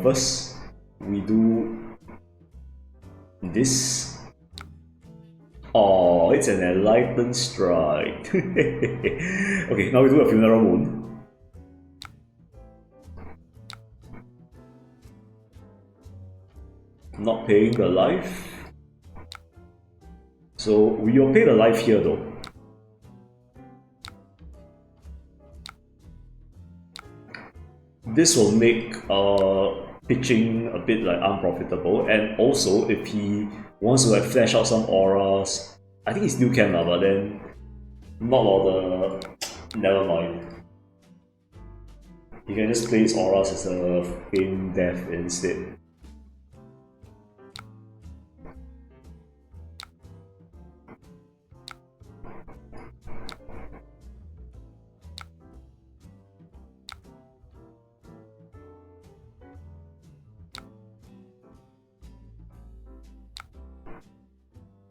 first we do this. Oh, it's an Enlightened Strike. Okay, now we do a Funeral Moon. Not paying the life. So we will pay the life here though. This will make pitching a bit like unprofitable, and also if he wants to like flash out some auras, I think he still can lah, but then not all the never mind. He can just play his auras as a game death instead.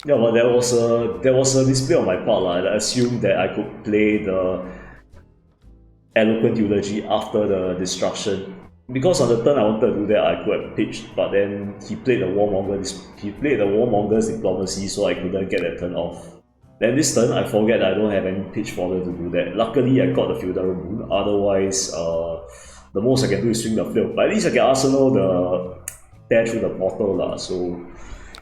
Yeah, but there was a display on my part lah. I assumed that I could play the Eloquent Eulogy after the destruction. Because on the turn I wanted to do that, I could have pitched, but then he played the Warmonger's Diplomacy, so I couldn't get that turn off. Then this turn, I forget I don't have any pitch fodder to do that. Luckily, I got the Funeral Moon. Otherwise, the most I can do is swing the flail. But at least I can arsenal the dash through the portal lah. So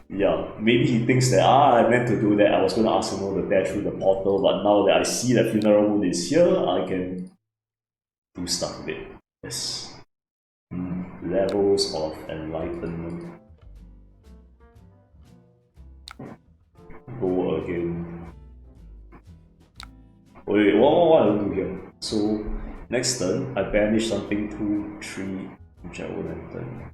yeah, maybe he thinks that I meant to do that. I was gonna arsenal the dash through the portal, but now that I see that Funeral Moon is here, I can do stuff with it. Yes. Levels of Enlightenment. Go again. Wait, what I don't do here? So next turn, I banish something 2, 3, which I won't have done.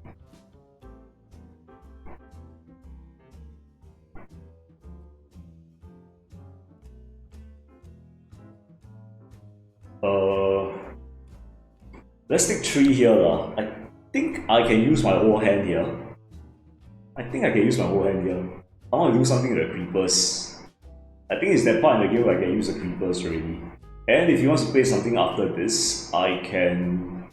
Let's take 3 here lah. I think I can use my whole hand here. I want to do something with the creepers. I think it's that part in the game where I can use the creepers already. And if he wants to play something after this, I can...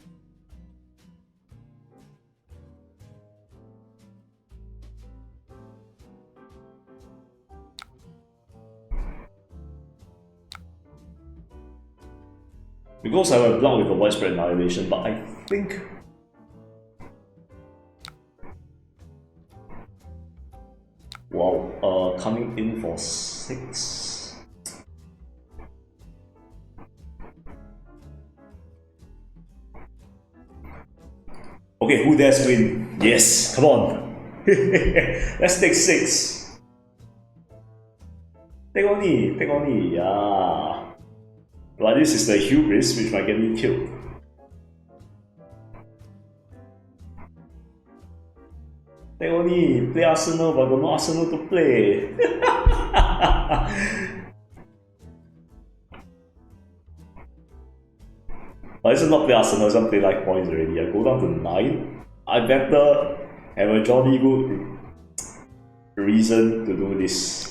Because I have a block with a widespread annihilation, but I think... Wow, coming in for 6. Okay, who dares win? Yes, come on. Let's take 6. Take only, yeah. But this is the hubris which might get me killed. They only play Arsenal, but got no Arsenal to play. But it's not play Arsenal, it's not play life points already. I go down to 9. I better have a jolly good reason to do this.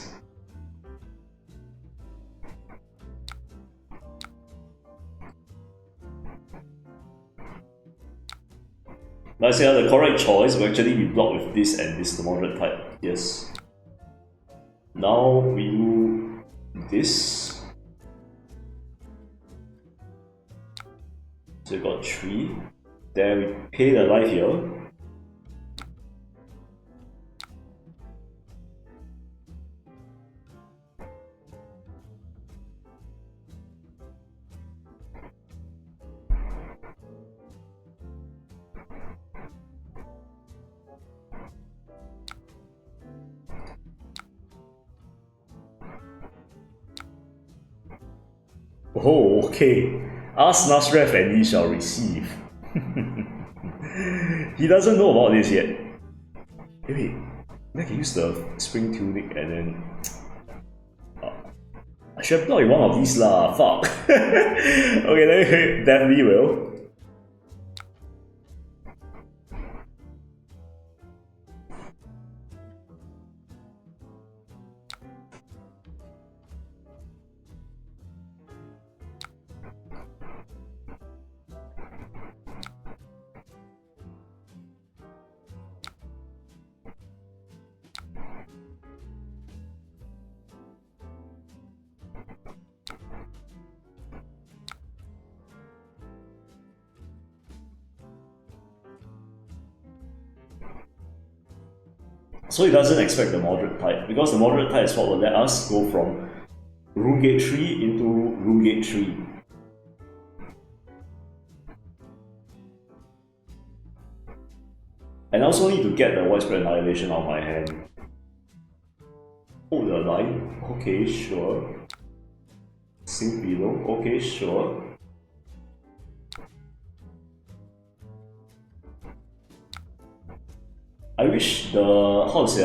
Like I say, the correct choice will actually be blocked with this and this, the moderate type. Yes. Now we do this. So we got 3. Then we pay the life here. Oh, okay. Ask Nasref and he shall receive. He doesn't know about this yet. Wait, I can use the spring tunic and then... I should have played one of these lah, fuck. Okay, then definitely will. So he doesn't expect the moderate type, because the moderate type is what will let us go from Rune Gate 3 into Rune Gate 3. And I also need to get the widespread annihilation out of my hand. Oh, the line. Okay, sure. Sink below. Okay, sure. I wish the... how to say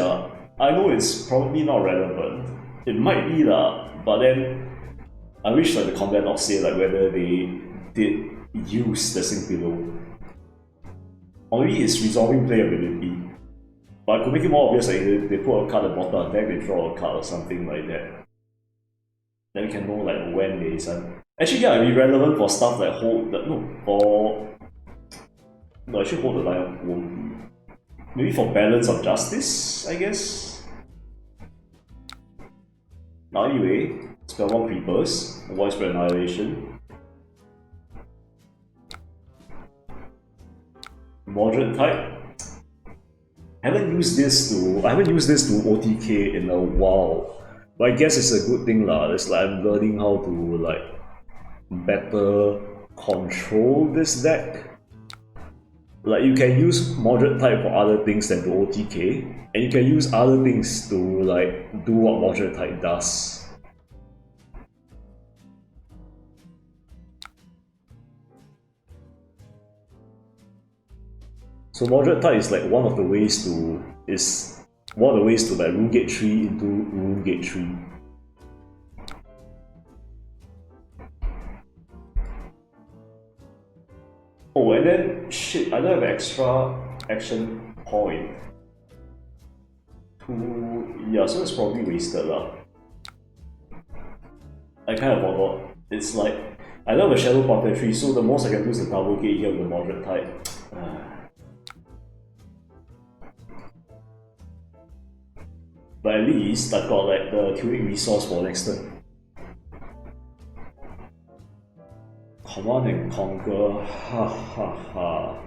I know it's probably not relevant. It might be lah, but then I wish like the combat not say like whether they did use the sink below. Or maybe it's resolving play ability. But I could make it more obvious like they put a card at the bottom, then they draw a card or something like that. Then we can know like when they send. Actually yeah, it'd be relevant for stuff like hold the actually hold the line won't be. Maybe for balance of justice, I guess. Now anyway, spell 1 creepers, widespread annihilation. Moderate type. I haven't used this to OTK in a while. But I guess it's a good thing lah. It's like I'm learning how to like better control this deck. Like you can use moderate type for other things than to OTK, and you can use other things to like do what moderate type does. So moderate type is like one of the ways to like Rune Gate 3 into Rune Gate 3. and then shit, I don't have extra action point. Yeah, so it's probably wasted lah. I kind of forgot. It's like I don't have a shadow puppetry, so the most I can do is a double gate here with the moderate type. But at least I've got like the tunic resource for next turn. Command and conquer, ha ha ha.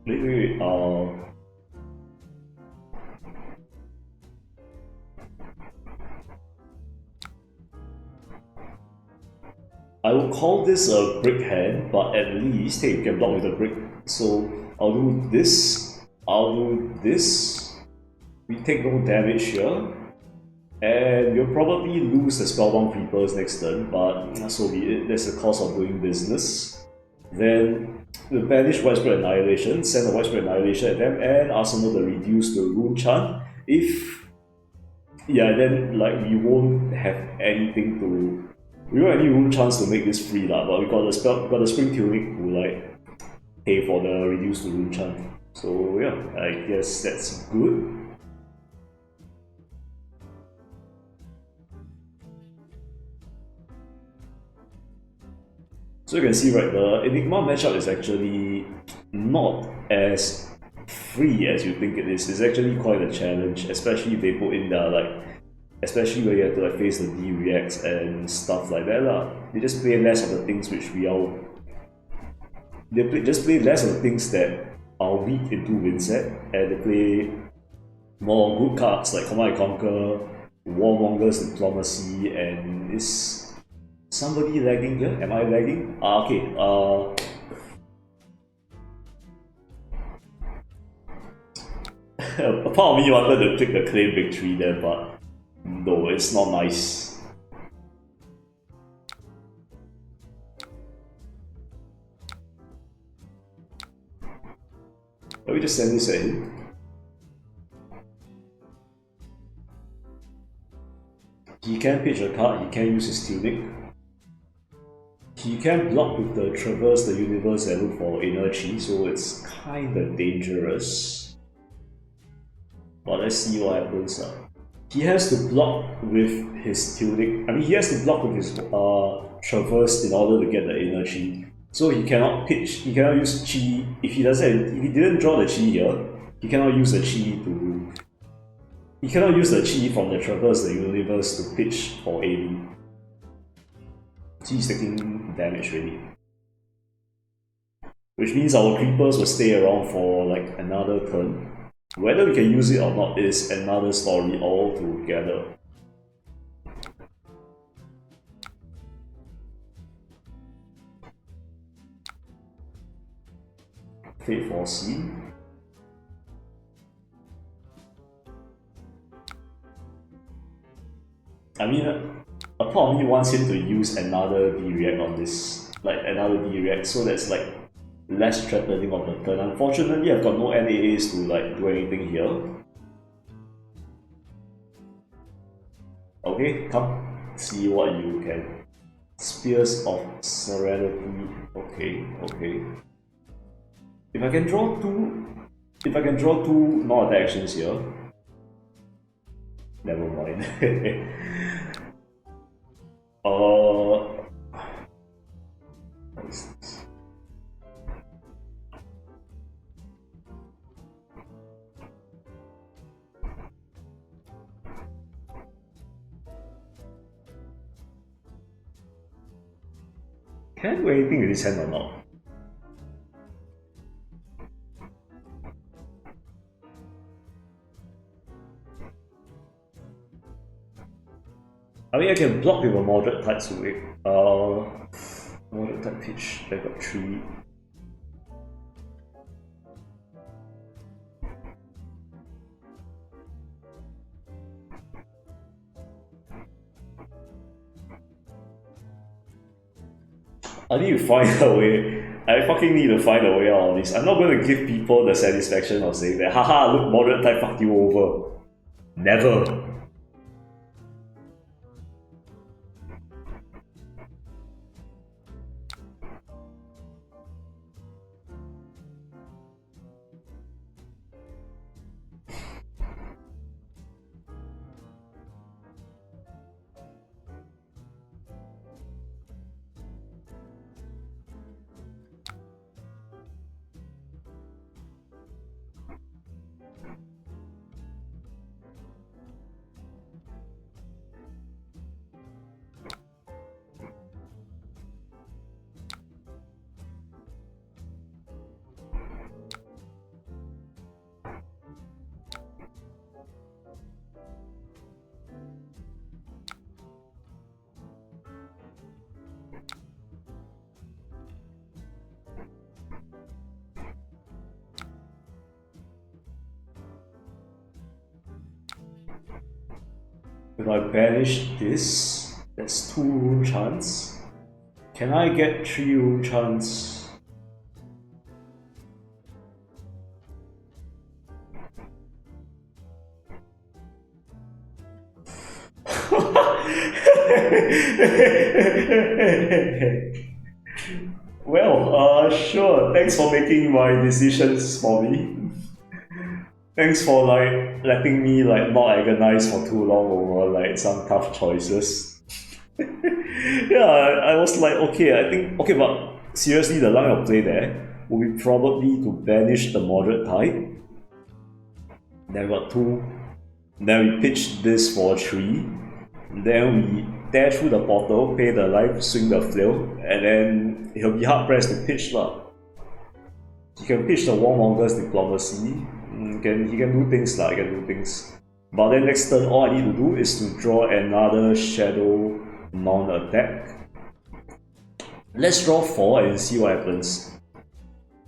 Wait, I would call this a brick hand, but at least, hey, you can block with a brick. So I'll do this, we take no damage here, and we'll probably lose the Spellbound Creepers next turn, but so be it, that's the cost of doing business. Then we'll banish Widespread Annihilation, send a Widespread Annihilation at them, and Arsenal to reduce the Rune Chant. Then like we won't have anything to... We don't have any Rune Chants to make this free lah, but we got the Spring Tunic to like pay for the reduced Rune Chant. So yeah, I guess that's good. So you can see, right, the Enigma matchup is actually not as free as you think it is. It's actually quite a challenge, especially if they put in the especially where you have to like face the D-reacts and stuff like that lah. They just play less of the things which we are... just play less of the things that are weak into Vynnset, and they play more good cards like Command and Conquer, Warmonger's Diplomacy, and is somebody lagging here? Am I lagging? Okay. A part of me wanted to click the claim victory there, but no, it's not nice. Let me just send this at him. He can pitch a card, he can use his Tunic. He can block with the Traverse the Universe and look for Energy, so it's kinda dangerous. But let's see what happens. He has to block with his Tunic. I mean, he has to block with his Traverse in order to get the Energy. So he cannot pitch, he cannot use Chi. If he didn't draw the Chi here, he cannot use the Chi to... He cannot use the Chi from the Traverse the Universe to pitch for AD. He's taking damage really. Which means our Creepers will stay around for like another turn. Whether we can use it or not is another story altogether. Fate Foreseen. I mean, a part of me wants him to use another D-React on this, like another D-React, so that's like less threatening on the turn. Unfortunately, I've got no NAAs to like do anything here. Okay, come see what you can. Spears of Serenity. Okay. If I can draw two non-attack actions here, never mind. What is this? Can I do anything with this hand or not? I mean, I can block with a moderate type, so wait. Moderate type pitch, I got 3. I need to find a way. I fucking need to find a way out of this. I'm not going to give people the satisfaction of saying that, haha, look, moderate type fucked you over. Never. If I banish this, that's 2 room chance. Can I get 3 room chance? Well, sure. Thanks for making my decisions for me. Thanks for like letting me like not agonize for too long over like some tough choices. Yeah, I was like, okay, I think okay, but seriously, the line of play there would be probably to banish the moderate type. Then we got 2. Then we pitch this for 3. Then we tear through the portal, pay the life, swing the flail, and then he'll be hard pressed to pitch lah. He can pitch the Warmonger's Diplomacy. He can do things like, he can do things. But then next turn, all I need to do is to draw another Shadow non-attack. Let's draw 4 and see what happens.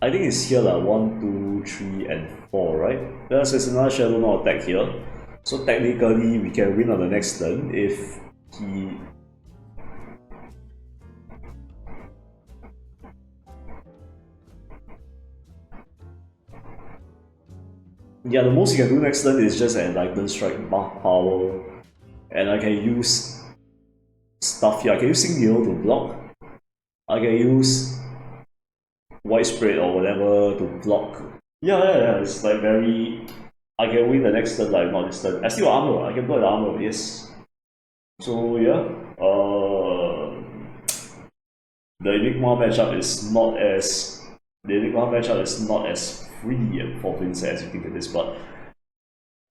I think it's here like 1, 2, 3, and 4, right? There's another Shadow non-attack here. So technically, we can win on the next turn if he... Yeah, the most you can do next turn is just an Enlightened Strike, Mark Power, and I can use stuff here. I can use Single to block. I can use Widespread or whatever to block. Yeah, it's like very... I can win the next turn, like not this turn. I still have armor, I can block the armor, yes. So yeah, the Enigma matchup is not as... The Enigma matchup is not as free for Vynnset as you think it is, but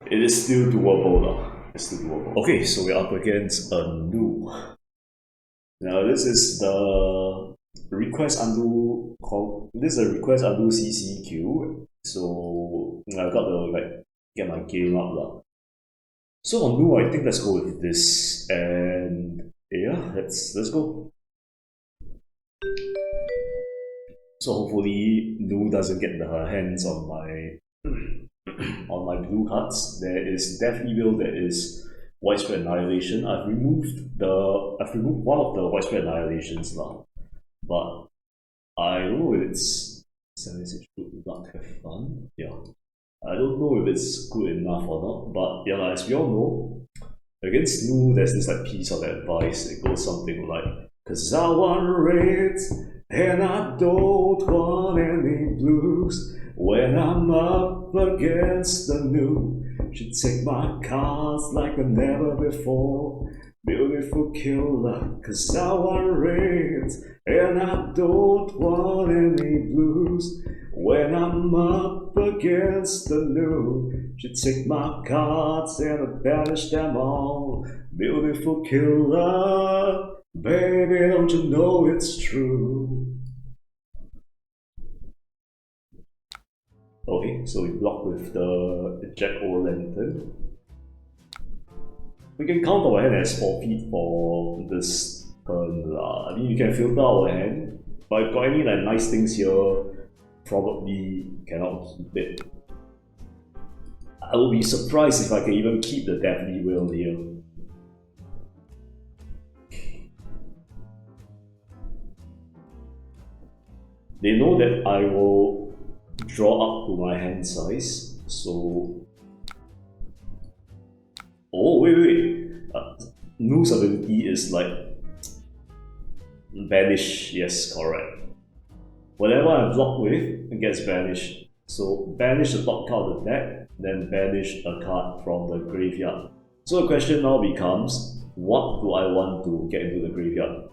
it is still doable lah. It's still doable. Okay, so we're up against a Nuu. Now this is the request undo. This is a request undo CCQ. So I got to like get my game up lah. So on Nuu, I think let's go with this, and yeah, let's go. So hopefully Nuu doesn't get her hands on my on my blue cards. There is Death Evil, there is Widespread Annihilation. I've removed one of the Widespread Annihilations now, but I don't know if it's 76 good luck, have fun. Yeah, I don't know if it's good enough or not, but yeah, as we all know, against Nuu there's this like piece of advice. It goes something like, "'Cause I want reds and I don't want any blues. When I'm up against the Nuu, should take my cards like never before. Beautiful killer, 'cause I want reds and I don't want any blues. When I'm up against the Nuu, should take my cards and banish them all. Beautiful killer, baby, don't you know it's true?" Okay, so we block with the Jack-O-Lantern. We can count our hand as forfeit for this turn lah. I mean, you can filter our hand, but if got any like nice things here, probably cannot keep it. I will be surprised if I can even keep the Deathly Whale here. They know that I will draw up to my hand size, so... Oh, wait. Nuu's ability is like... Banish, yes, correct. Whatever I block with, it gets banished. So banish the top card of the deck, then banish a card from the graveyard. So the question now becomes, what do I want to get into the graveyard?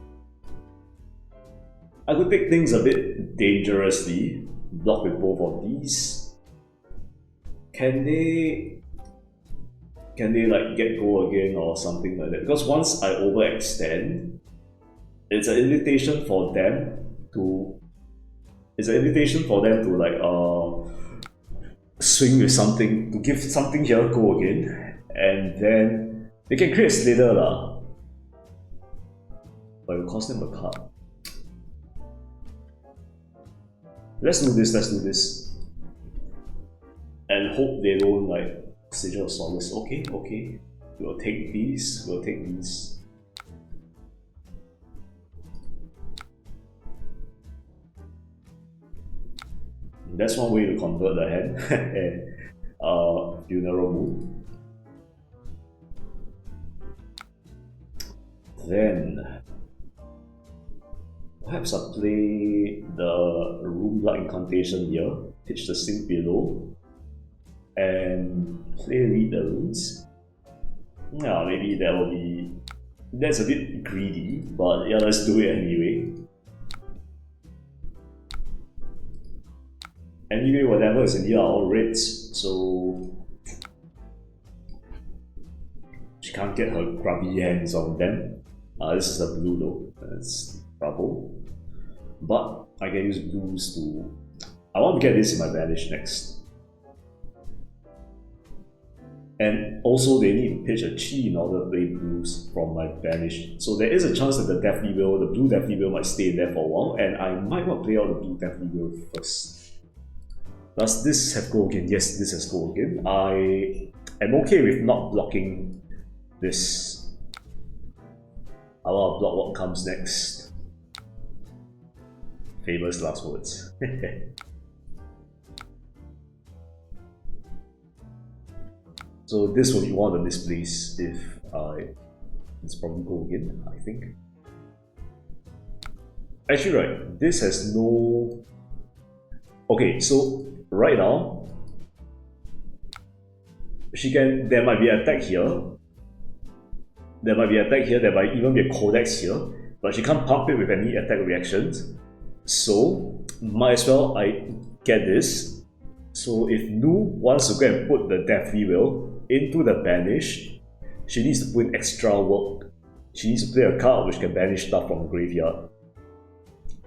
I could take things a bit dangerously, block with both of these. Can they like get go again or something like that? Because once I overextend, it's an invitation for them to like swing with something, to give something here go again, and then they can create a Slither lah. But it will cost them a card. Let's do this. And hope they don't like Sigil of Solace. Okay. We'll take these. That's one way to convert the hand. And Funeral Moon. Then perhaps I'll play the Room Blood Incantation here, pitch the Sink below, and read the runes. Yeah, maybe that will be... That's a bit greedy, but yeah, let's do it anyway. Anyway, whatever is in here are all reds, so she can't get her grubby hands on them. This is a blue though, that's trouble. But I can use blues to... I want to get this in my banish next. And also they need to pitch a chi in order to play blues from my banish. So there is a chance that the blue Deathly Will might stay there for a while, and I might not play out the blue Deathly Will first. Does this have go again? Yes, this has go again. I am okay with not blocking this. I will block what comes next. Famous last words. So this will be one of the misplays if it's probably go again, I think. Actually, right, this has no... Okay, so right now, there might be an attack here. There might even be a codex here, but she can't pump it with any attack reactions. So, might as well I get this. So if Nuu wants to go and put the Deathly Will into the banish, she needs to put in extra work. She needs to play a card which can banish stuff from the graveyard.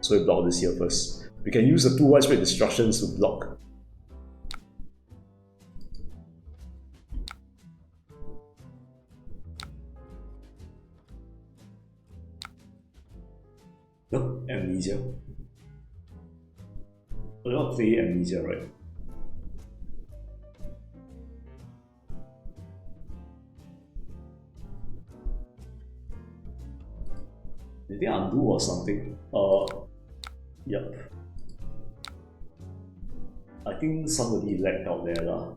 So we block this here first. We can use the 2 widespread destructions to block. No, Amnesia. We're not playing Amnesia, right? Did they undo or something? Yep. I think somebody lagged out there lah.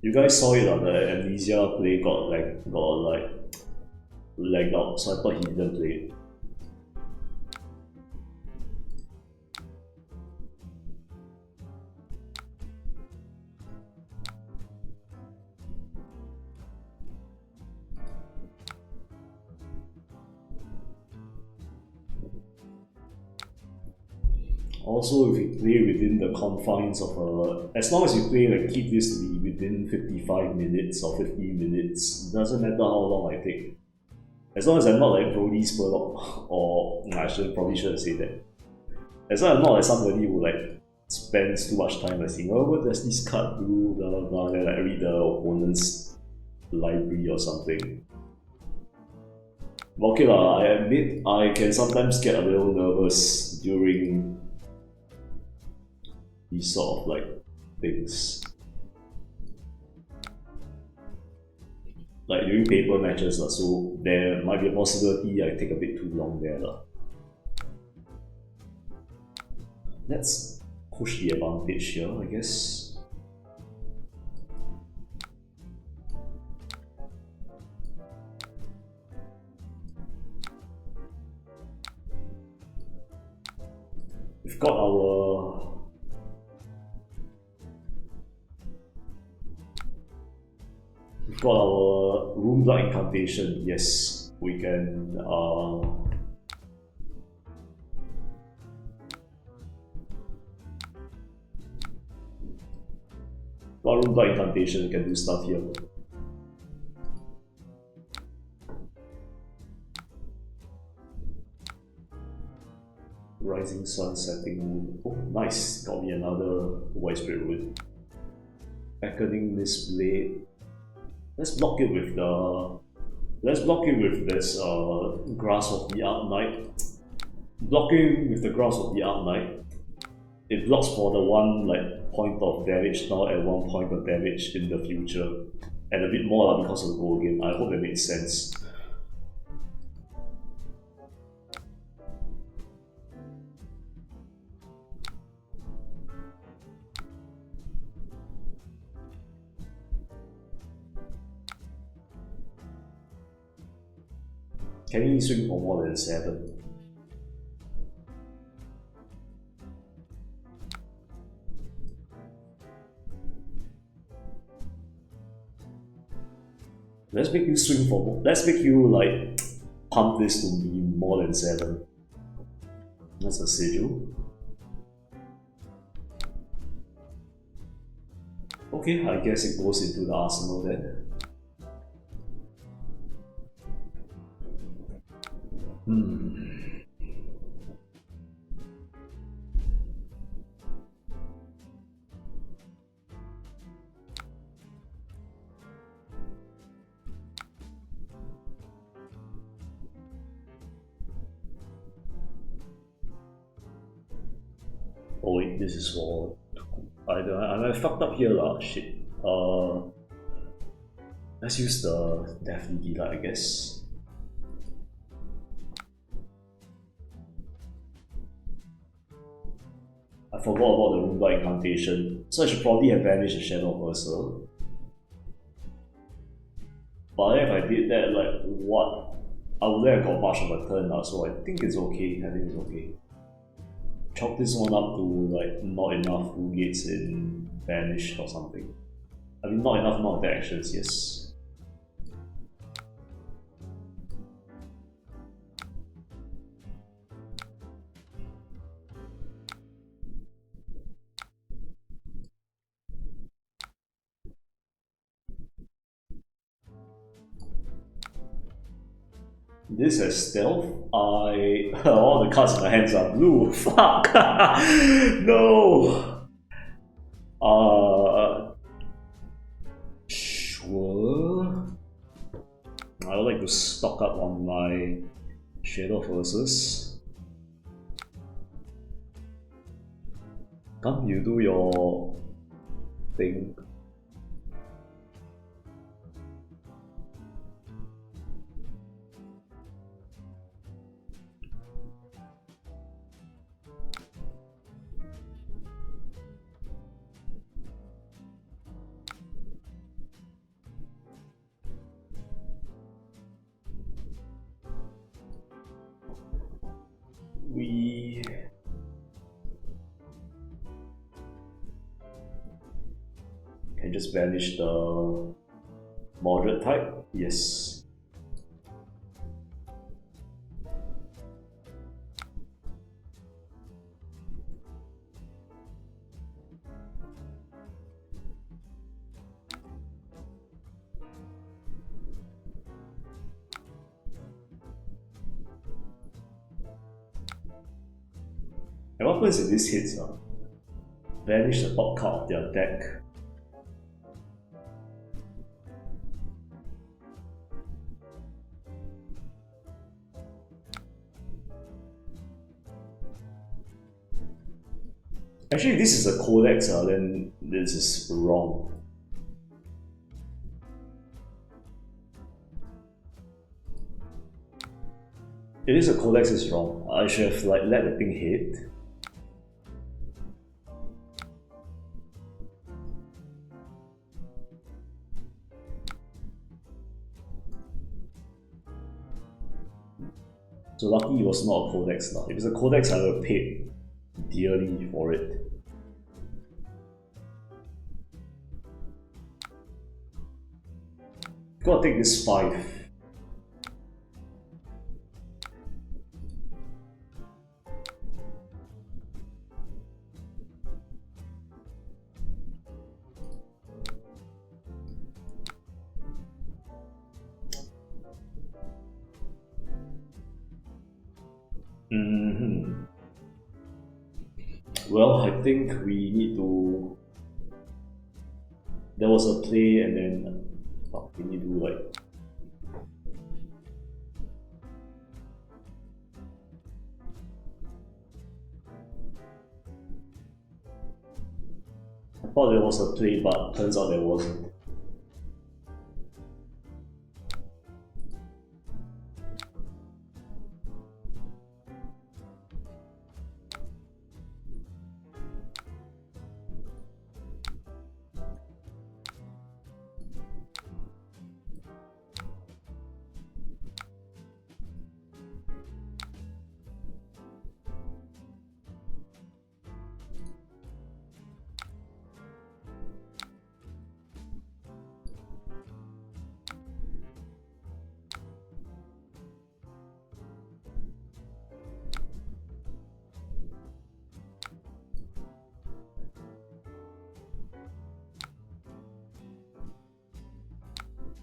You guys saw it on the Amnesia play got lagged out, so I thought he didn't play it. Also, if you play within the confines of as long as you play keep this to be within 55 minutes or 50 minutes, doesn't matter how long I take. As long as I'm not like Brody Spurlock, or probably shouldn't say that. As long as I'm not like somebody who spends too much time saying, oh, what does this card do, blah blah blah, then I read the opponent's library or something. Okay lah, I admit I can sometimes get a little nervous during these sort of like things. Like during paper matches, so there might be a possibility I take a bit too long there. Let's push the advantage here, I guess. We've got our room blood incantation. Yes, we can room blood incantation, we can do stuff here. Rising Sun, Setting Moon. Oh, nice! Got me another widespread rune. Beckoning Mistveil. Let's block it with the. Let's block it with this Grasp of the Arknight. Blocking with the Grasp of the Arknight. It blocks for the one point of damage now and 1 point of damage in the future, and a bit more because of the goal game. I hope that makes sense. Can you swing for more than 7? Let's make you swing for more. Let's make you pump this to be more than 7. That's a sigil. Okay, I guess it goes into the arsenal then. Oh wait, this is for... I fucked up here lah, shit. Let's use the Death Gila, I guess. I forgot about the room blood incantation, so I should probably have banished the Shadow Berserker. But if I did that, what? I wouldn't have got much of a turn now, so I think it's okay. I think it's okay. Chop this one up to not enough rune gates in banish or something. I mean, not enough amount of actions, yes. This has stealth. All the cards in my hands are blue. Fuck! No! Sure. I would like to stock up on my Shadow Versus. Come, you do your thing. We can just banish the moderate type. Yes. And what happens if this hits? Banish the top card of their deck. Actually, if this is a codex, then this is wrong. If this is a codex, it's wrong. I should have like let the thing hit. So lucky it was not a codex now. If it's a codex, I would have paid dearly for it. Gotta take this 5. Well, I think we need to. There was a play, and then we need to like. I thought there was a play, but turns out there wasn't.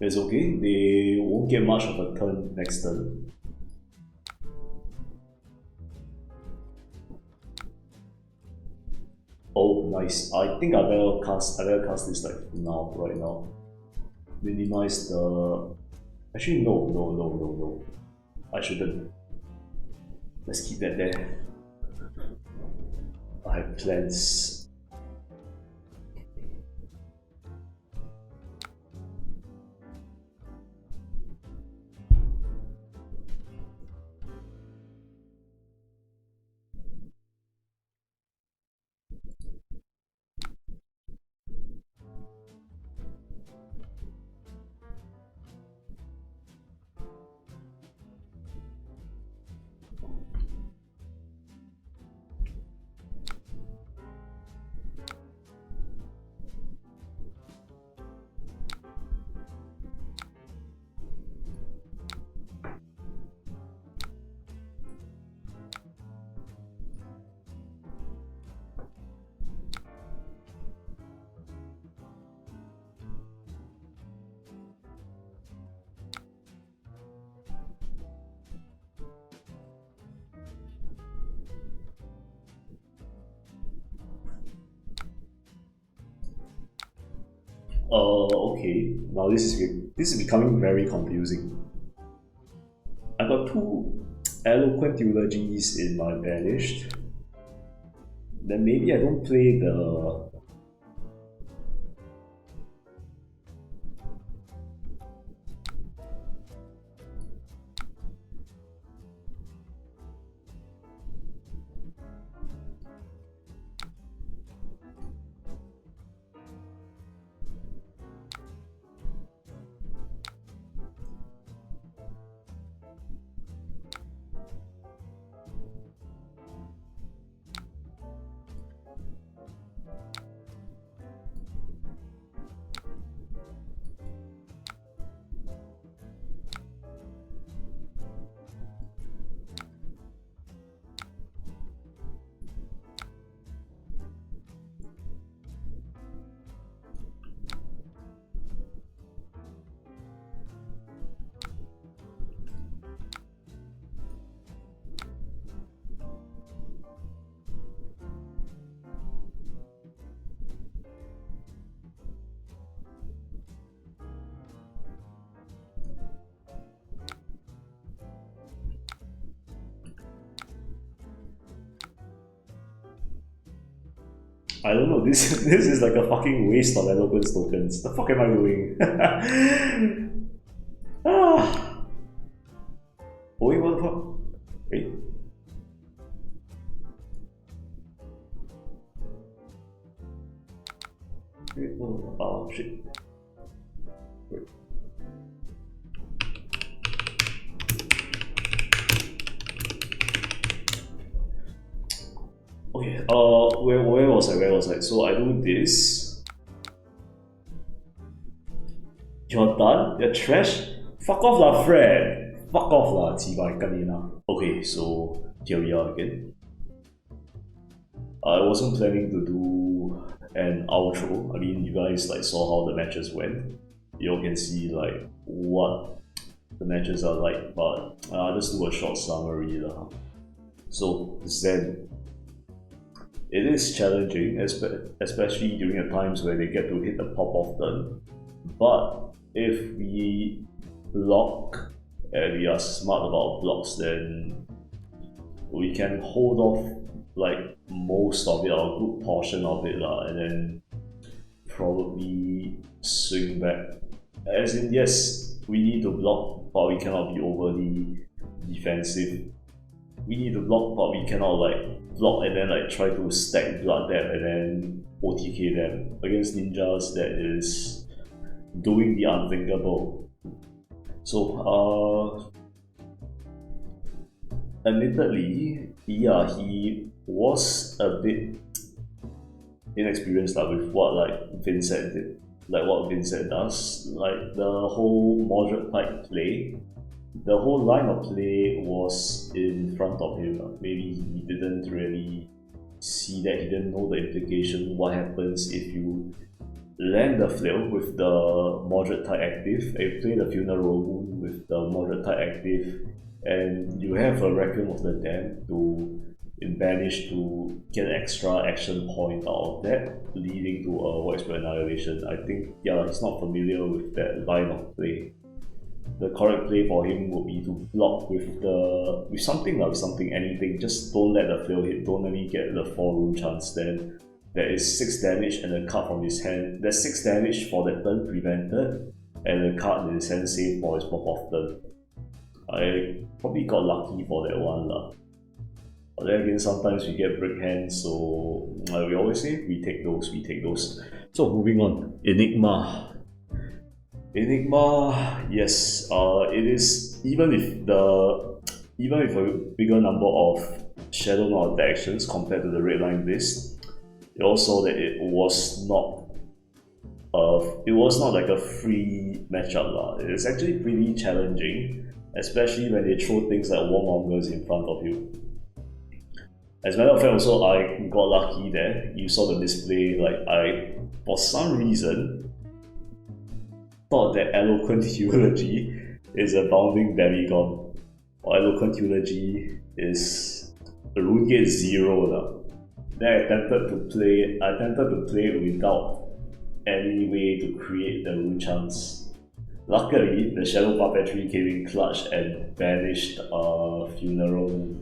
It's okay, they won't get much of a turn next turn. Oh, nice. I think I better cast this like now, right now. Minimize the. Actually, no. I shouldn't. Let's keep that there. I have plans. Okay. Now this is becoming very confusing. I got 2 eloquent eulogies in my banished. Then maybe I don't play the. I don't know, this is like a fucking waste of eloquence tokens. The fuck am I doing? Ah. Oh wait, what the fuck? Wait. Wait, no, oh shit. Wait. Okay, where was I? So I do this. You're done? You're trash? Fuck off lah, Fred! Fuck off lah, Chibai Kanina. Okay, so here we are again. I wasn't planning to do an outro. I mean, you guys like saw how the matches went. You all can see like what the matches are like, but I'll just do a short summary lah. So Zen. It is challenging, especially during the times where they get to hit the pop-off turn. But if we block and we are smart about blocks, then we can hold off like most of it or a good portion of it and then probably swing back. As in, yes, we need to block, but we cannot be overly defensive. We need to block, but we cannot like block and then like try to stack blood them and then OTK them. Against ninjas, that is doing the unthinkable. So admittedly, yeah, he was a bit inexperienced with what like Vynnset did, like what Vynnset does, like the whole moderate type play. The whole line of play was in front of him. Maybe he didn't really see that, he didn't know the implication, what happens if you land the flail with the moderate type active, and you play the funeral wound with the moderate type active, and you have a Requiem of the Damned to banish to get an extra action point out of that, leading to a widespread annihilation. I think, yeah, he's not familiar with that line of play. The correct play for him would be to block with something, anything. Just don't let the flail hit, don't let me get the 4 rune chance. Then there is 6 damage and a card from his hand. There's 6 damage for that turn prevented, and a card in his hand saved for his pop-off turn. I probably got lucky for that one lah. But then again, sometimes we get break hands, so like we always say, we take those. So moving on, Enigma, yes, it is, even with a bigger number of shadow not attack actions compared to the red line list, you also saw that it was not like a free matchup lah. It's actually pretty challenging, especially when they throw things like warmongers in front of you. As a matter of fact, also I got lucky there. You saw the display, like I, for some reason, thought that Eloquent Eulogy is a bounding demigod, or Eloquent Eulogy is a rune gate 0 lah. Then I attempted to play it without any way to create the rune chance. Luckily, the Shadow Puppetry came in clutch and banished Funeral.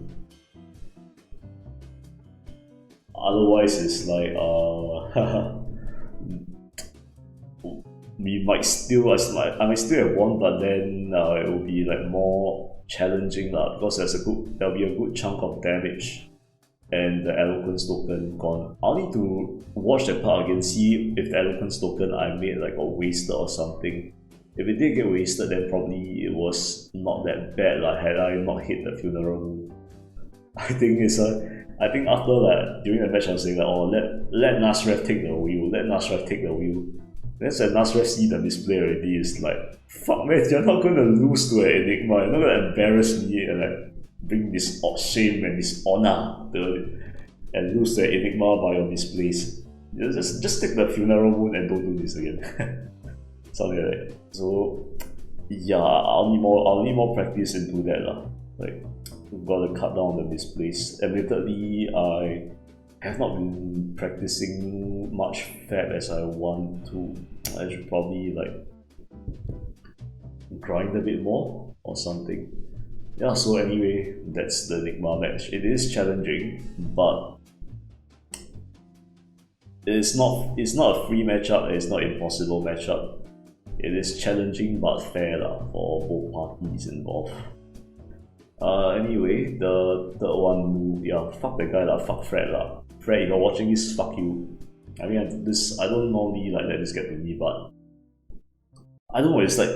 Otherwise, it's like we might still, I might still have won, but then it will be like more challenging lah, because there'll be a good chunk of damage and the Eloquence token gone. I'll need to watch that part again, see if the Eloquence token I made like got wasted or something. If it did get wasted, then probably it was not that bad lah, had I not hit the Funeral. I think after that, during the match I was saying like, oh, let Nasref take the wheel, Then when Nasref see the display already, it's like, fuck man, you're not gonna lose to an Enigma, you're not gonna embarrass me and like bring this shame and dishonor and lose to an Enigma by your misplays. Just take the Funeral Wound and don't do this again. Something like that. So yeah, I'll need more practice into that lah. Like, we've got to cut down on the misplays. Admittedly, I have not been practicing much Fab as I want to. I should probably like grind a bit more or something. Yeah, so anyway, that's the Enigma match. It is challenging, but it's not a free matchup, it's not impossible matchup. It is challenging but fair for both parties involved. Anyway, the third one, yeah, fuck the guy fuck Fred Fred, if you're watching this, fuck you. I mean, I don't normally let this get to me, but I don't know, it's like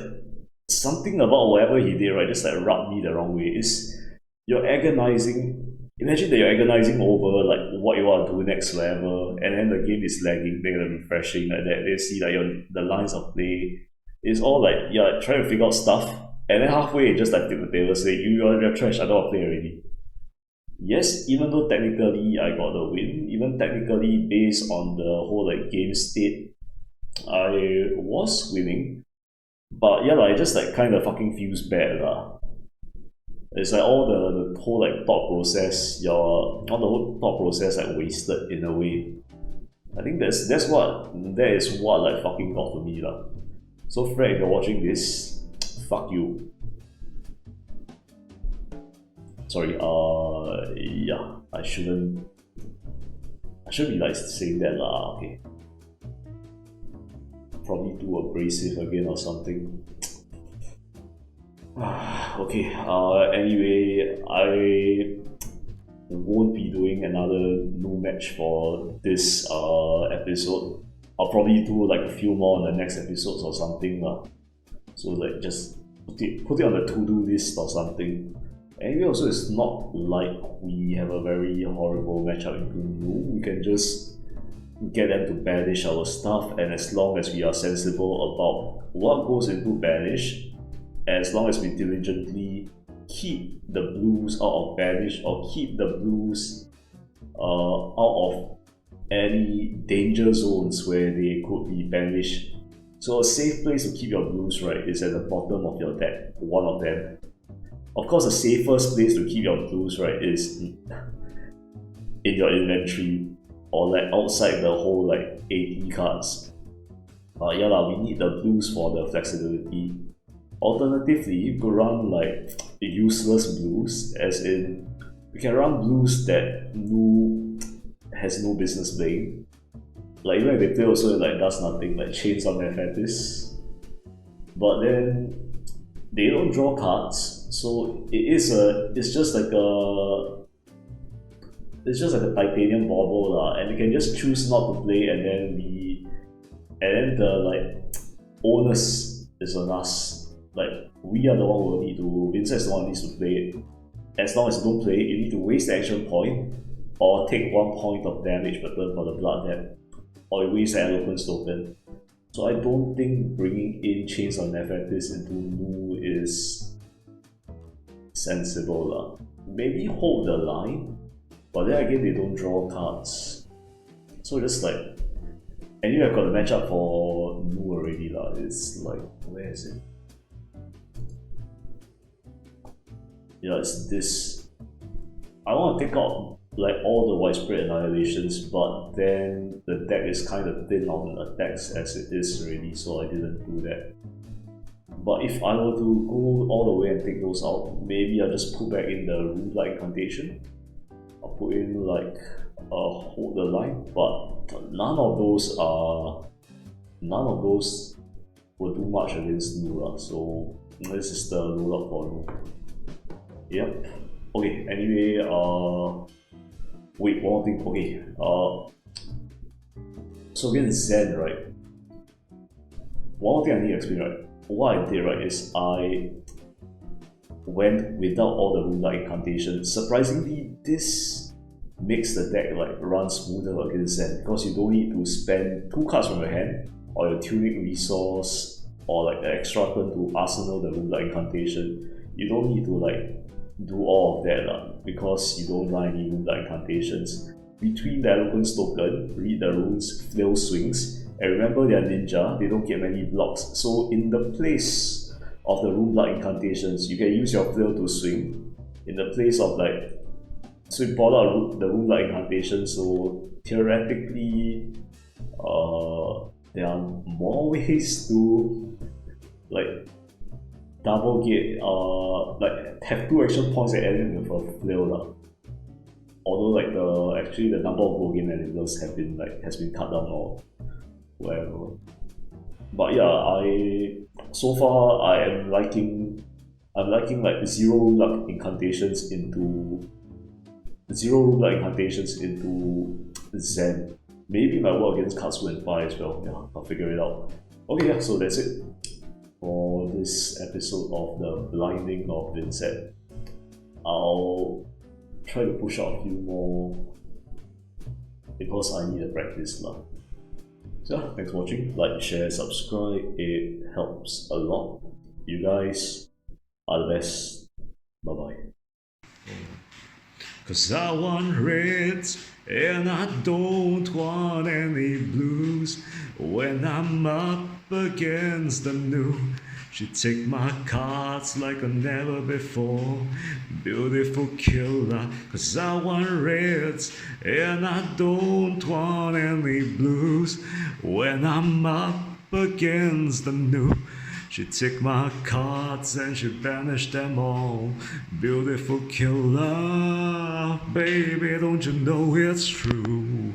something about whatever he did, right, just rubbed me the wrong way. You're agonizing. Imagine that you're agonizing over what you want to do next level, and then the game is lagging, then you're refreshing like that. They see the lines of play. It's all you're trying to figure out stuff, and then halfway you just tip the table, say you're trash, I don't want to play already. Yes, even though technically I got the win, even technically based on the whole game state, I was winning. But yeah, it just kind of fucking feels bad It's all the whole thought process, all the whole thought process wasted in a way. I think that is what fucking got to me So Fred, if you're watching this, fuck you. Sorry, yeah, I shouldn't be saying that okay. Probably too abrasive again or something. Okay, anyway, I won't be doing another new match for this episode. I'll probably do a few more on the next episodes or something So just put it on the to-do list or something. Anyway, also it's not like we have a very horrible matchup into Nuu. We can just get them to banish our stuff, and as long as we are sensible about what goes into banish, as long as we diligently keep the blues out of banish or keep the blues out of any danger zones where they could be banished. So a safe place to keep your blues, right, is at the bottom of your deck, one of them. Of course, the safest place to keep your blues, right, is in your inventory or outside the whole 80 cards. Yeah, we need the blues for the flexibility. Alternatively, you could run useless blues, as in you can run blues that Nuu has no business playing. Even if they play also does nothing, Chains on their Fetis. But then they don't draw cards, so it's just like a titanium bauble and you can just choose not to play, and then the onus is on us. We are the one who will need to. Vynnset is the one who needs to play it. As long as you don't play it, you need to waste the action point or take 1 point of damage per turn for the blood debt, or you waste the eloquence token. So I don't think bringing in Chains on Nefertis into Nuu is sensible Maybe hold the line, but then again they don't draw cards. So just anyway, I've got the matchup for Nuu already It's where is it? Yeah, it's this. I want to take out all the widespread annihilations, but then the deck is kind of thin on attacks as it is already, so I didn't do that. But if I were to go all the way and take those out, maybe I'll just put back in the Runeblight Incantation. I'll put in hold the line, but none of those will do much against Nuu, so this is the roll up for Nuu. Yep. Okay, anyway, wait, one more thing. Okay, so against Zen, right? One more thing I need to explain, right? What I did, right, is I went without all the Runeblight Incantation. Surprisingly, this makes the deck run smoother against Zen, because you don't need to spend 2 cards from your hand or your Tunic resource or the extra turn to arsenal the Runeblight Incantation. You don't need to do all of that because you don't run any Runeblight Incantations. Between the Eloquence token, read the runes, flail swings, and remember they are ninja, they don't get many blocks. So in the place of the Runeblight Incantations, you can use your flail to swing. In the place of so you pull out the Runeblight Incantation, so theoretically there are more ways to double gate, have 2 action points and end it with a flail although like the number of goal game enablers has been cut down or whatever. But yeah, so far I am liking like zero luck incantations into Zen. Maybe my work against Katsu and Pi as well. Yeah, I'll figure it out. Okay, yeah, so that's it for this episode of the Blinding of Vynnset. I'll try to push out a few more because I need to practice now. So yeah, thanks for watching. Like, share, subscribe. It helps a lot. You guys are the best. Bye bye. Cause I want reds and I don't want any blues. When I'm up against the Nuu, she take my cards like a never before. Beautiful killer, cause I want reds and I don't want any blues. When I'm up against the Nuu, she took my cards and she banished them all. Beautiful killer, baby, don't you know it's true?